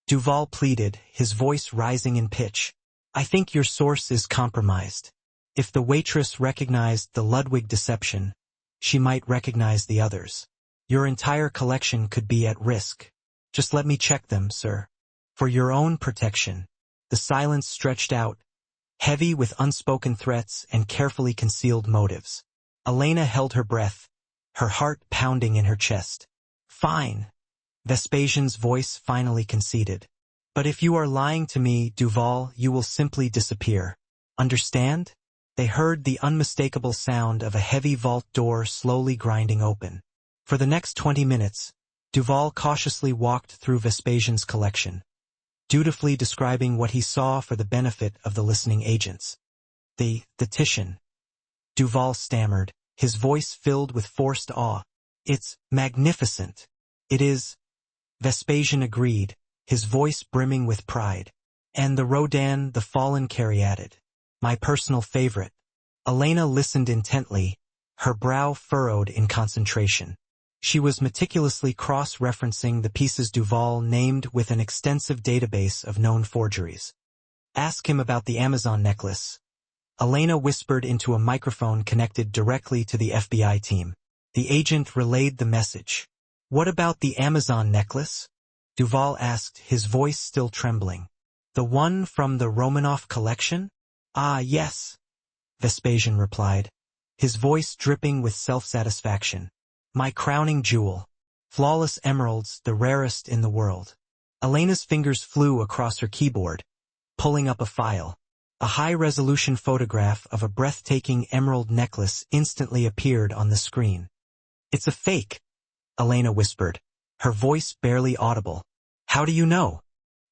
Duval pleaded, his voice rising in pitch. "I think your source is compromised. If the waitress recognized the Ludwig deception, she might recognize the others. Your entire collection could be at risk. Just let me check them, sir. For your own protection." The silence stretched out, heavy with unspoken threats and carefully concealed motives. Elena held her breath, her heart pounding in her chest. "Fine," Vespasian's voice finally conceded. "But if you are lying to me, Duval, you will simply disappear. Understand?" They heard the unmistakable sound of a heavy vault door slowly grinding open. For the next 20 minutes, Duval cautiously walked through Vespasian's collection, dutifully describing what he saw for the benefit of the listening agents. The Titian," Duval stammered, his voice filled with forced awe. "It's magnificent." "It is," Vespasian agreed, his voice brimming with pride. "And the Rodin, the fallen caryatid. My personal favorite." Elena listened intently, her brow furrowed in concentration. She was meticulously cross-referencing the pieces Duval named with an extensive database of known forgeries. "Ask him about the Amazon necklace," Elena whispered into a microphone connected directly to the FBI team. The agent relayed the message. "What about the Amazon necklace?" Duval asked, his voice still trembling. "The one from the Romanov collection?" "Ah, yes," Vespasian replied, his voice dripping with self-satisfaction. "My crowning jewel. Flawless emeralds, the rarest in the world." Elena's fingers flew across her keyboard, pulling up a file. A high-resolution photograph of a breathtaking emerald necklace instantly appeared on the screen. "It's a fake," Elena whispered, her voice barely audible. "How do you know?"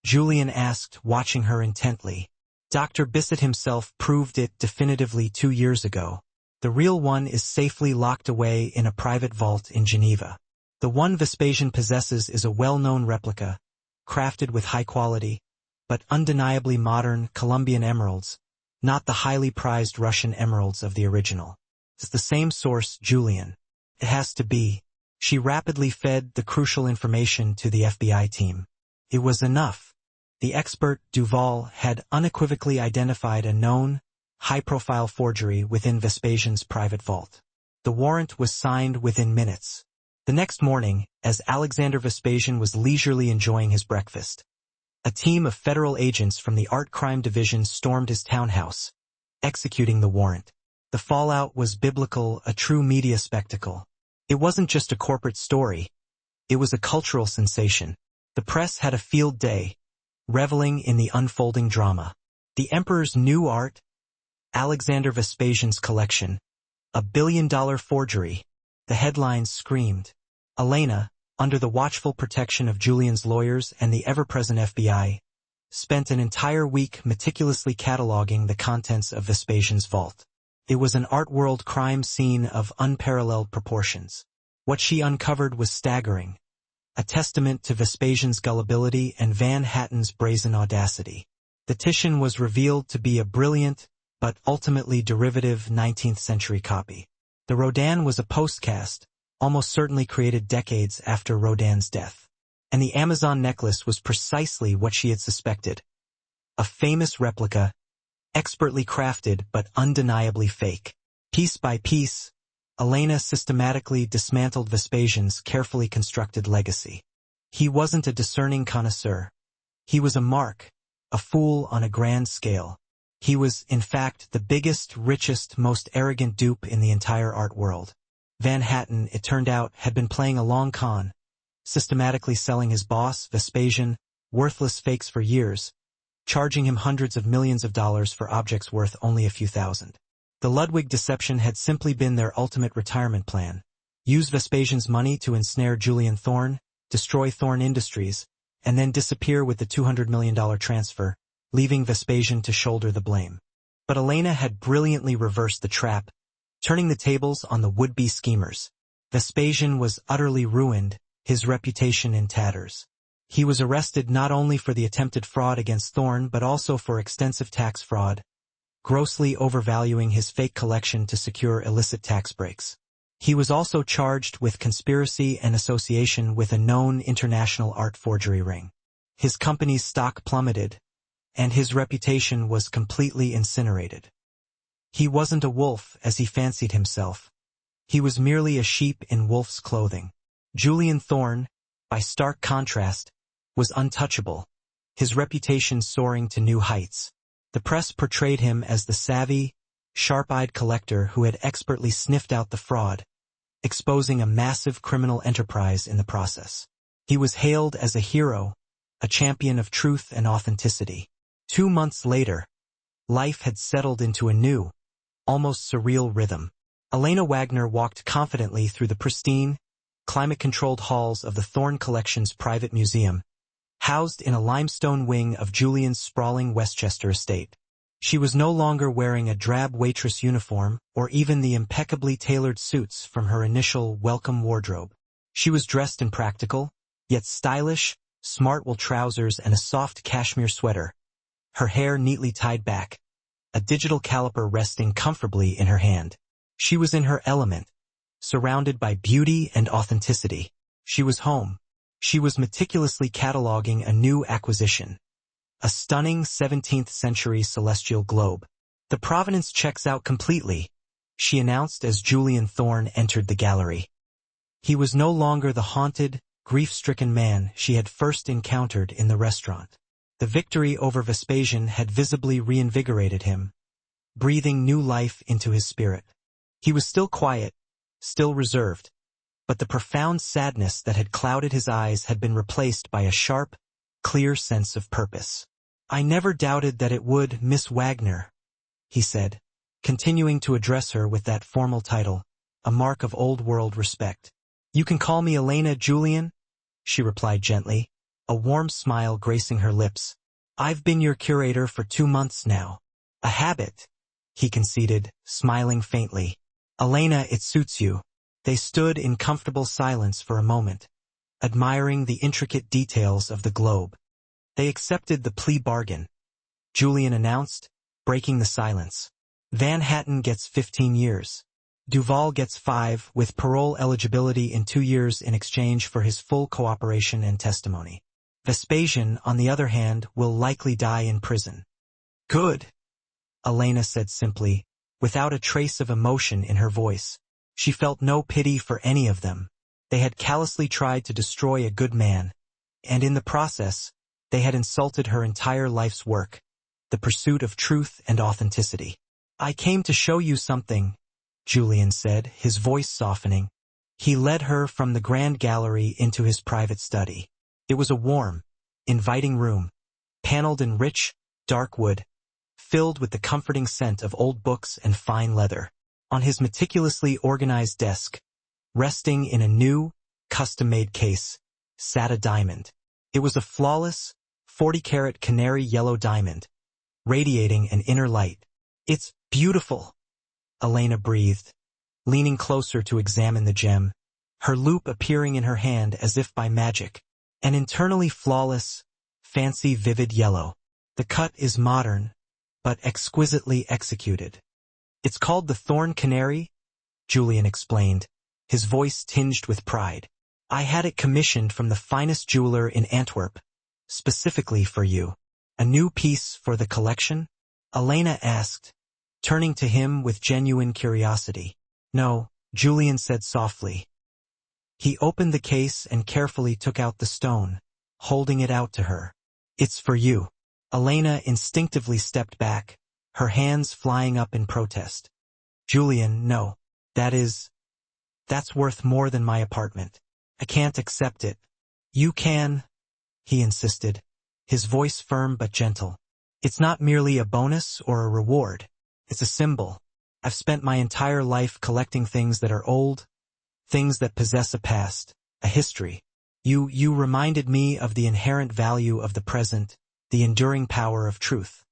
Julian asked, watching her intently. Dr. Bissett himself proved it definitively 2 years ago. The real one is safely locked away in a private vault in Geneva. The one Vespasian possesses is a well-known replica, crafted with high quality, but undeniably modern Colombian emeralds, not the highly prized Russian emeralds of the original. It's the same source, Julian. It has to be. She rapidly fed the crucial information to the FBI team. It was enough. The expert, Duval, had unequivocally identified a known, high-profile forgery within Vespasian's private vault. The warrant was signed within minutes. The next morning, as Alexander Vespasian was leisurely enjoying his breakfast, a team of federal agents from the Art Crime Division stormed his townhouse, executing the warrant. The fallout was biblical, a true media spectacle. It wasn't just a corporate story. It was a cultural sensation. The press had a field day, reveling in the unfolding drama. The emperor's new art, Alexander Vespasian's collection, a billion-dollar forgery. The headlines screamed. Elena, under the watchful protection of Julian's lawyers and the ever-present FBI, spent an entire week meticulously cataloging the contents of Vespasian's vault. It was an art world crime scene of unparalleled proportions. What she uncovered was staggering, a testament to Vespasian's gullibility and Van Hatten's brazen audacity. The Titian was revealed to be a brilliant, but ultimately derivative 19th-century copy. The Rodin was a postcast, almost certainly created decades after Rodin's death. And the Amazon necklace was precisely what she had suspected. A famous replica, expertly crafted but undeniably fake. Piece by piece, Elena systematically dismantled Vespasian's carefully constructed legacy. He wasn't a discerning connoisseur. He was a mark, a fool on a grand scale. He was, in fact, the biggest, richest, most arrogant dupe in the entire art world. Van Hatten, it turned out, had been playing a long con, systematically selling his boss, Vespasian, worthless fakes for years, charging him hundreds of millions of dollars for objects worth only a few thousand. The Ludwig deception had simply been their ultimate retirement plan. Use Vespasian's money to ensnare Julian Thorne, destroy Thorne Industries, and then disappear with the $200 million transfer, leaving Vespasian to shoulder the blame. But Elena had brilliantly reversed the trap, turning the tables on the would-be schemers. Vespasian was utterly ruined, his reputation in tatters. He was arrested not only for the attempted fraud against Thorne but also for extensive tax fraud, grossly overvaluing his fake collection to secure illicit tax breaks. He was also charged with conspiracy and association with a known international art forgery ring. His company's stock plummeted, and his reputation was completely incinerated. He wasn't a wolf as he fancied himself. He was merely a sheep in wolf's clothing. Julian Thorne, by stark contrast, was untouchable, his reputation soaring to new heights. The press portrayed him as the savvy, sharp-eyed collector who had expertly sniffed out the fraud, exposing a massive criminal enterprise in the process. He was hailed as a hero, a champion of truth and authenticity. 2 months later, life had settled into a new, almost surreal rhythm. Elena Wagner walked confidently through the pristine, climate-controlled halls of the Thorne Collection's private museum, housed in a limestone wing of Julian's sprawling Westchester estate. She was no longer wearing a drab waitress uniform or even the impeccably tailored suits from her initial welcome wardrobe. She was dressed in practical, yet stylish, smart wool trousers and a soft cashmere sweater, her hair neatly tied back, a digital caliper resting comfortably in her hand. She was in her element, surrounded by beauty and authenticity. She was home. She was meticulously cataloging a new acquisition, a stunning 17th-century celestial globe. The provenance checks out completely, she announced as Julian Thorne entered the gallery. He was no longer the haunted, grief-stricken man she had first encountered in the restaurant. The victory over Vespasian had visibly reinvigorated him, breathing new life into his spirit. He was still quiet, still reserved, but the profound sadness that had clouded his eyes had been replaced by a sharp, clear sense of purpose. "I never doubted that it would, Miss Wagner," he said, continuing to address her with that formal title, a mark of old-world respect. "You can call me Elena, Julian," she replied gently, a warm smile gracing her lips. I've been your curator for 2 months now. A habit, he conceded, smiling faintly. Elena, it suits you. They stood in comfortable silence for a moment, admiring the intricate details of the globe. They accepted the plea bargain, Julian announced, breaking the silence. Van Hatten gets 15 years. Duval gets 5, with parole eligibility in 2 years in exchange for his full cooperation and testimony. Vespasian, on the other hand, will likely die in prison. Good, Elena said simply, without a trace of emotion in her voice. She felt no pity for any of them. They had callously tried to destroy a good man, and in the process, they had insulted her entire life's work, the pursuit of truth and authenticity. I came to show you something, Julian said, his voice softening. He led her from the grand gallery into his private study. It was a warm, inviting room, paneled in rich, dark wood, filled with the comforting scent of old books and fine leather. On his meticulously organized desk, resting in a new, custom-made case, sat a diamond. It was a flawless, 40-carat canary yellow diamond, radiating an inner light. It's beautiful, Elena breathed, leaning closer to examine the gem, her loop appearing in her hand as if by magic. An internally flawless, fancy vivid yellow. The cut is modern, but exquisitely executed. It's called the Thorn Canary, Julian explained, his voice tinged with pride. I had it commissioned from the finest jeweler in Antwerp, specifically for you. A new piece for the collection? Elena asked, turning to him with genuine curiosity. No, Julian said softly. He opened the case and carefully took out the stone, holding it out to her. It's for you. Elena instinctively stepped back, her hands flying up in protest. Julian, no. That's worth more than my apartment. I can't accept it. You can, he insisted, his voice firm but gentle. It's not merely a bonus or a reward. It's a symbol. I've spent my entire life collecting things that are old, things that possess a past, a history. You reminded me of the inherent value of the present, the enduring power of truth.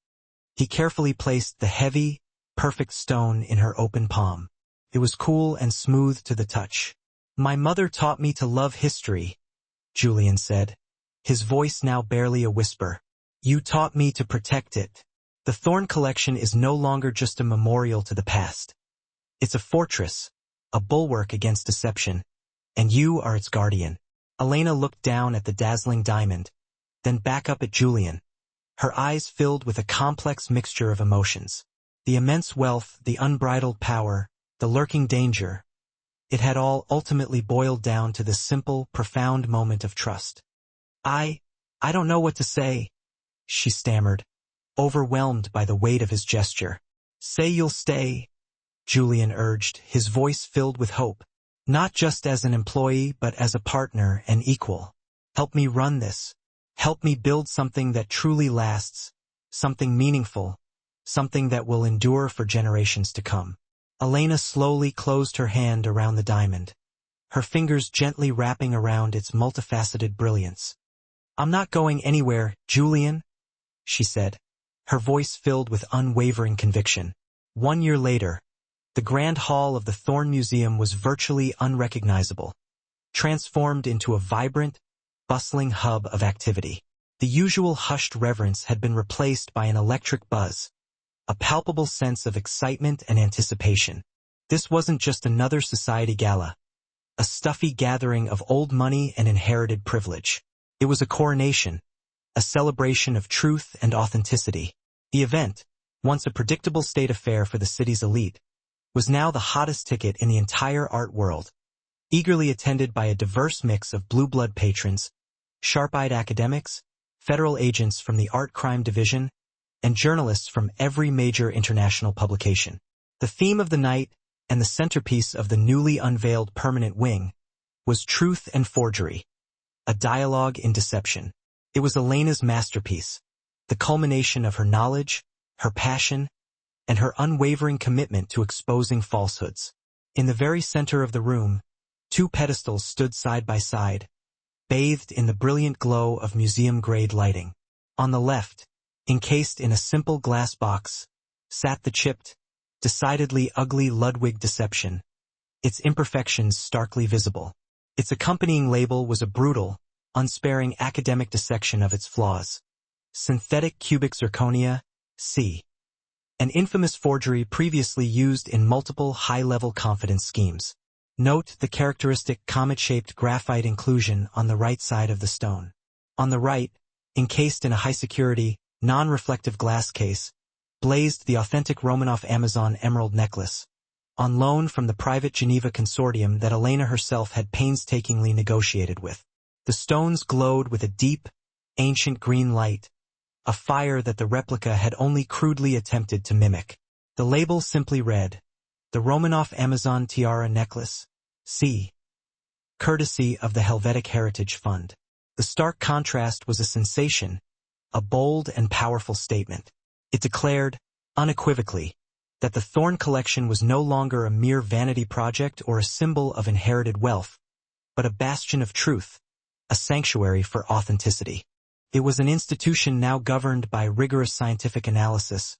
He carefully placed the heavy, perfect stone in her open palm. It was cool and smooth to the touch. My mother taught me to love history, Julian said, his voice now barely a whisper. You taught me to protect it. The Thorn collection is no longer just a memorial to the past. It's a fortress, a bulwark against deception, and you are its guardian. Elena looked down at the dazzling diamond, then back up at Julian, her eyes filled with a complex mixture of emotions. The immense wealth, the unbridled power, the lurking danger. It had all ultimately boiled down to this simple, profound moment of trust. I don't know what to say, she stammered, overwhelmed by the weight of his gesture. Say you'll stay, Julian urged, his voice filled with hope. Not just as an employee, but as a partner and equal. Help me run this. Help me build something that truly lasts, something meaningful, something that will endure for generations to come. Elena slowly closed her hand around the diamond, her fingers gently wrapping around its multifaceted brilliance. I'm not going anywhere, Julian, she said, her voice filled with unwavering conviction. 1 year later, the Grand Hall of the Thorn Museum was virtually unrecognizable, transformed into a vibrant, bustling hub of activity. The usual hushed reverence had been replaced by an electric buzz, a palpable sense of excitement and anticipation. This wasn't just another society gala, a stuffy gathering of old money and inherited privilege. It was a coronation, a celebration of truth and authenticity. The event, once a predictable state affair for the city's elite, was now the hottest ticket in the entire art world, eagerly attended by a diverse mix of blue blood patrons, sharp-eyed academics, federal agents from the art crime division, and journalists from every major international publication. The theme of the night, and the centerpiece of the newly unveiled permanent wing, was Truth and Forgery, a dialogue in deception. It was Elena's masterpiece, the culmination of her knowledge, her passion, and her unwavering commitment to exposing falsehoods. In the very center of the room, 2 pedestals stood side by side, bathed in the brilliant glow of museum-grade lighting. On the left, Encased in a simple glass box sat the chipped, decidedly ugly Ludwig deception, its imperfections starkly visible. Its accompanying label was a brutal, unsparing academic dissection of its flaws. Synthetic cubic zirconia, C. An infamous forgery previously used in multiple high-level confidence schemes. Note the characteristic comet-shaped graphite inclusion on the right side of the stone. On the right, encased in a high-security, non-reflective glass case, blazed the authentic Romanov Amazon emerald necklace, on loan from the private Geneva consortium that Elena herself had painstakingly negotiated with. The stones glowed with a deep, ancient green light, a fire that the replica had only crudely attempted to mimic. The label simply read, "The Romanov Amazon Tiara Necklace, C. Courtesy of the Helvetic Heritage Fund." The stark contrast was a sensation, a bold and powerful statement. It declared, unequivocally, that the Thorn collection was no longer a mere vanity project or a symbol of inherited wealth, but a bastion of truth, a sanctuary for authenticity. It was an institution now governed by rigorous scientific analysis,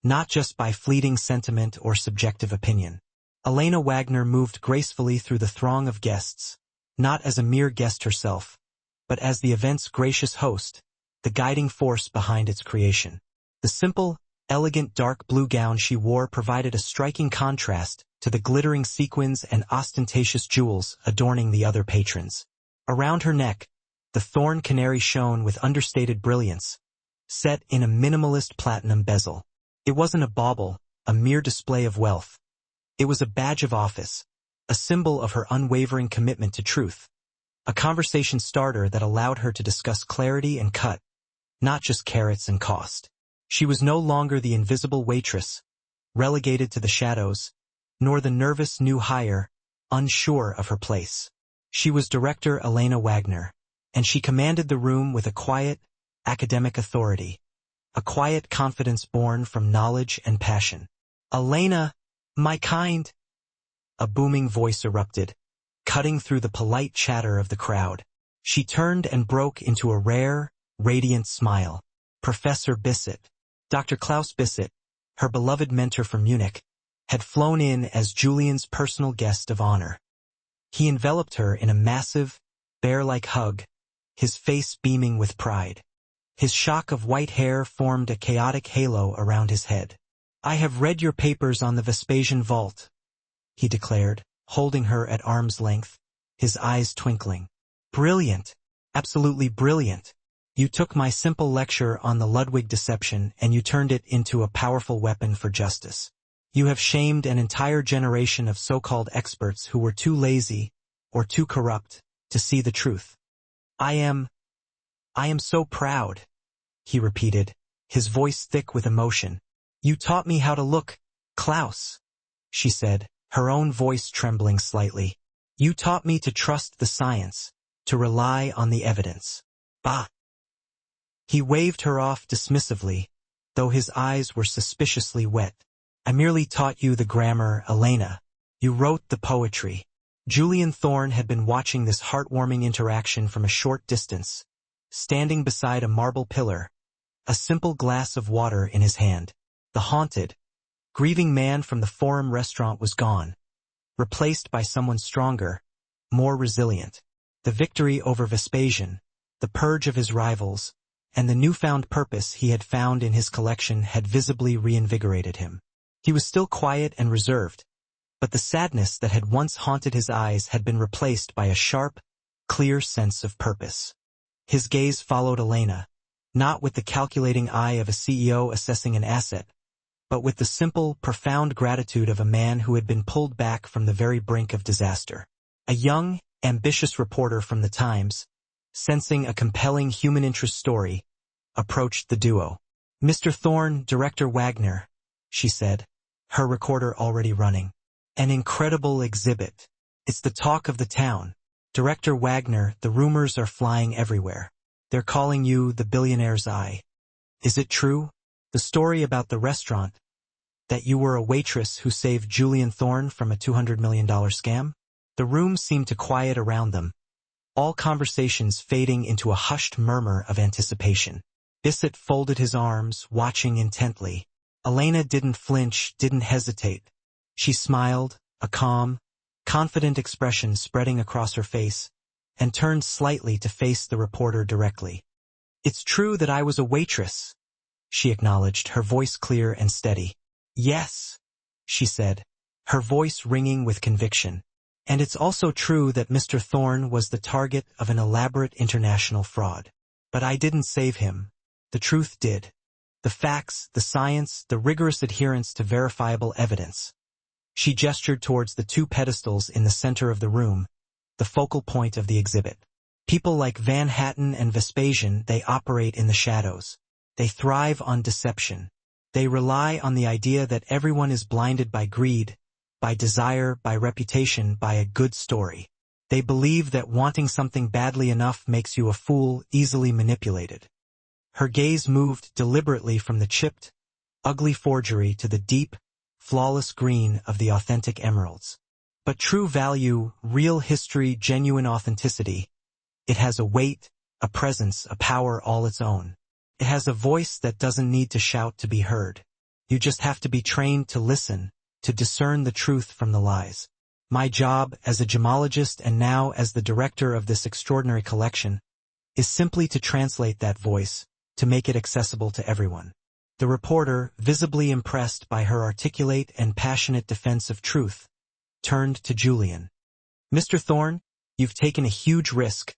not just by fleeting sentiment or subjective opinion. Elena Wagner moved gracefully through the throng of guests, not as a mere guest herself, but as the event's gracious host, the guiding force behind its creation. The simple, elegant dark blue gown she wore provided a striking contrast to the glittering sequins and ostentatious jewels adorning the other patrons. Around her neck, the Thorn canary shone with understated brilliance, set in a minimalist platinum bezel. It wasn't a bauble, a mere display of wealth. It was a badge of office, a symbol of her unwavering commitment to truth, a conversation starter that allowed her to discuss clarity and cut, not just carrots and cost. She was no longer the invisible waitress, relegated to the shadows, nor the nervous new hire, unsure of her place. She was Director Elena Wagner, and she commanded the room with a quiet, academic authority, a quiet confidence born from knowledge and passion. "Elena, my kind!" A booming voice erupted, cutting through the polite chatter of the crowd. She turned and broke into a rare, radiant smile. Professor Bissett, Dr. Klaus Bissett, her beloved mentor from Munich, had flown in as Julian's personal guest of honor. He enveloped her in a massive, bear-like hug, his face beaming with pride. His shock of white hair formed a chaotic halo around his head. "I have read your papers on the Vespasian vault," he declared, holding her at arm's length, his eyes twinkling. "Brilliant, absolutely brilliant. You took my simple lecture on the Ludwig deception and you turned it into a powerful weapon for justice. You have shamed an entire generation of so-called experts who were too lazy, or too corrupt, to see the truth. I am so proud," he repeated, his voice thick with emotion. "You taught me how to look, Klaus," she said, her own voice trembling slightly. "You taught me to trust the science, to rely on the evidence." "Bah!" He waved her off dismissively, though his eyes were suspiciously wet. "I merely taught you the grammar, Elena. You wrote the poetry." Julian Thorn had been watching this heartwarming interaction from a short distance, standing beside a marble pillar, a simple glass of water in his hand. The haunted, grieving man from the Forum restaurant was gone, replaced by someone stronger, more resilient. The victory over Vespasian, the purge of his rivals, and the newfound purpose he had found in his collection had visibly reinvigorated him. He was still quiet and reserved, but the sadness that had once haunted his eyes had been replaced by a sharp, clear sense of purpose. His gaze followed Elena, not with the calculating eye of a CEO assessing an asset, but with the simple, profound gratitude of a man who had been pulled back from the very brink of disaster. A young, ambitious reporter from the Times, sensing a compelling human interest story, approached the duo. "Mr. Thorn, Director Wagner," she said, her recorder already running. "An incredible exhibit. It's the talk of the town. Director Wagner, the rumors are flying everywhere. They're calling you the billionaire's eye. Is it true? The story about the restaurant, that you were a waitress who saved Julian Thorn from a $200 million scam?" The room seemed to quiet around them, all conversations fading into a hushed murmur of anticipation. Bissett folded his arms, watching intently. Elena didn't flinch, didn't hesitate. She smiled, a calm, confident expression spreading across her face, and turned slightly to face the reporter directly. "It's true that I was a waitress," she acknowledged, her voice clear and steady. "Yes," she said, her voice ringing with conviction. "And it's also true that Mr. Thorne was the target of an elaborate international fraud. But I didn't save him. The truth did. The facts, the science, the rigorous adherence to verifiable evidence." She gestured towards the two pedestals in the center of the room, the focal point of the exhibit. People like Van Hatten and Vespasian, they operate in the shadows. They thrive on deception. They rely on the idea that everyone is blinded by greed, by desire, by reputation, by a good story. They believe that wanting something badly enough makes you a fool, easily manipulated. Her gaze moved deliberately from the chipped, ugly forgery to the deep, flawless green of the authentic emeralds. But true value, real history, genuine authenticity, it has a weight, a presence, a power all its own. It has a voice that doesn't need to shout to be heard. You just have to be trained to listen, to discern the truth from the lies. My job, as a gemologist and now as the director of this extraordinary collection, is simply to translate that voice, to make it accessible to everyone. The reporter, visibly impressed by her articulate and passionate defense of truth, turned to Julian. "Mr. Thorne, you've taken a huge risk,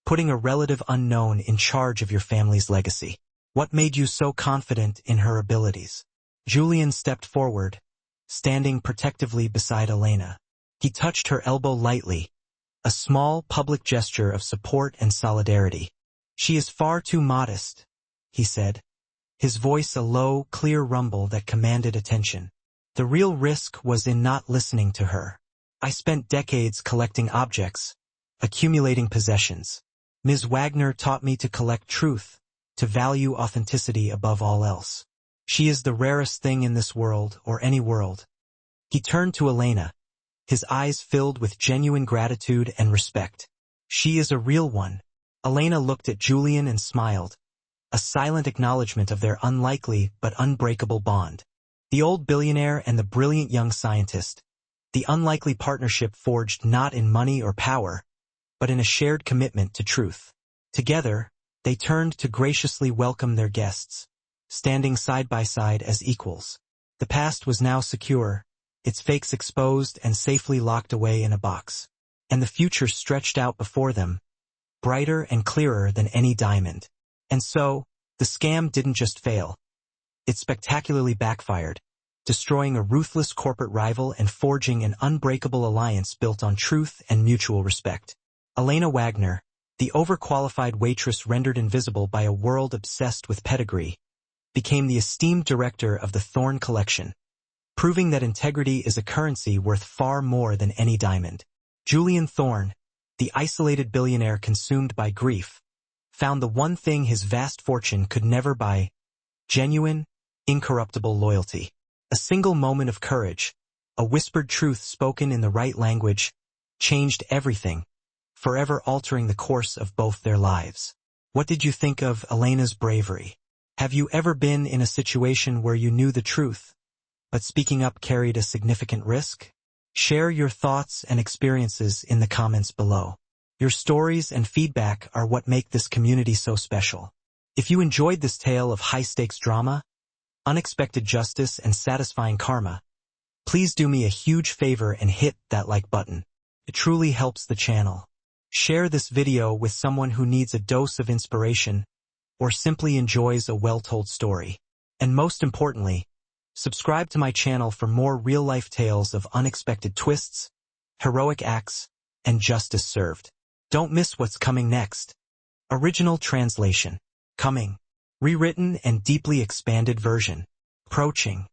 putting a relative unknown in charge of your family's legacy. What made you so confident in her abilities?" Julian stepped forward, standing protectively beside Elena. He touched her elbow lightly, a small public gesture of support and solidarity. "She is far too modest," he said, his voice a low, clear rumble that commanded attention. "The real risk was in not listening to her. I spent decades collecting objects, accumulating possessions. Ms. Wagner taught me to collect truth, to value authenticity above all else. She is the rarest thing in this world, or any world." He turned to Elena, his eyes filled with genuine gratitude and respect. "She is a real one." Elena looked at Julian and smiled, a silent acknowledgement of their unlikely but unbreakable bond. The old billionaire and the brilliant young scientist, the unlikely partnership forged not in money or power, but in a shared commitment to truth. Together, they turned to graciously welcome their guests, standing side by side as equals. The past was now secure, its fakes exposed and safely locked away in a box. And the future stretched out before them, brighter and clearer than any diamond. And so, the scam didn't just fail. It spectacularly backfired, destroying a ruthless corporate rival and forging an unbreakable alliance built on truth and mutual respect. Elena Wagner, the overqualified waitress rendered invisible by a world obsessed with pedigree, became the esteemed director of the Thorne collection, proving that integrity is a currency worth far more than any diamond. Julian Thorne, the isolated billionaire consumed by grief, found the one thing his vast fortune could never buy: genuine, incorruptible loyalty. A single moment of courage, a whispered truth spoken in the right language, changed everything, forever altering the course of both their lives. What did you think of Elena's bravery? Have you ever been in a situation where you knew the truth, but speaking up carried a significant risk? Share your thoughts and experiences in the comments below. Your stories and feedback are what make this community so special. If you enjoyed this tale of high-stakes drama, unexpected justice, and satisfying karma, please do me a huge favor and hit that like button. It truly helps the channel. Share this video with someone who needs a dose of inspiration or simply enjoys a well-told story. And most importantly, subscribe to my channel for more real-life tales of unexpected twists, heroic acts, and justice served. Don't miss what's coming next. Original translation. Coming. Rewritten and deeply expanded version. Approaching.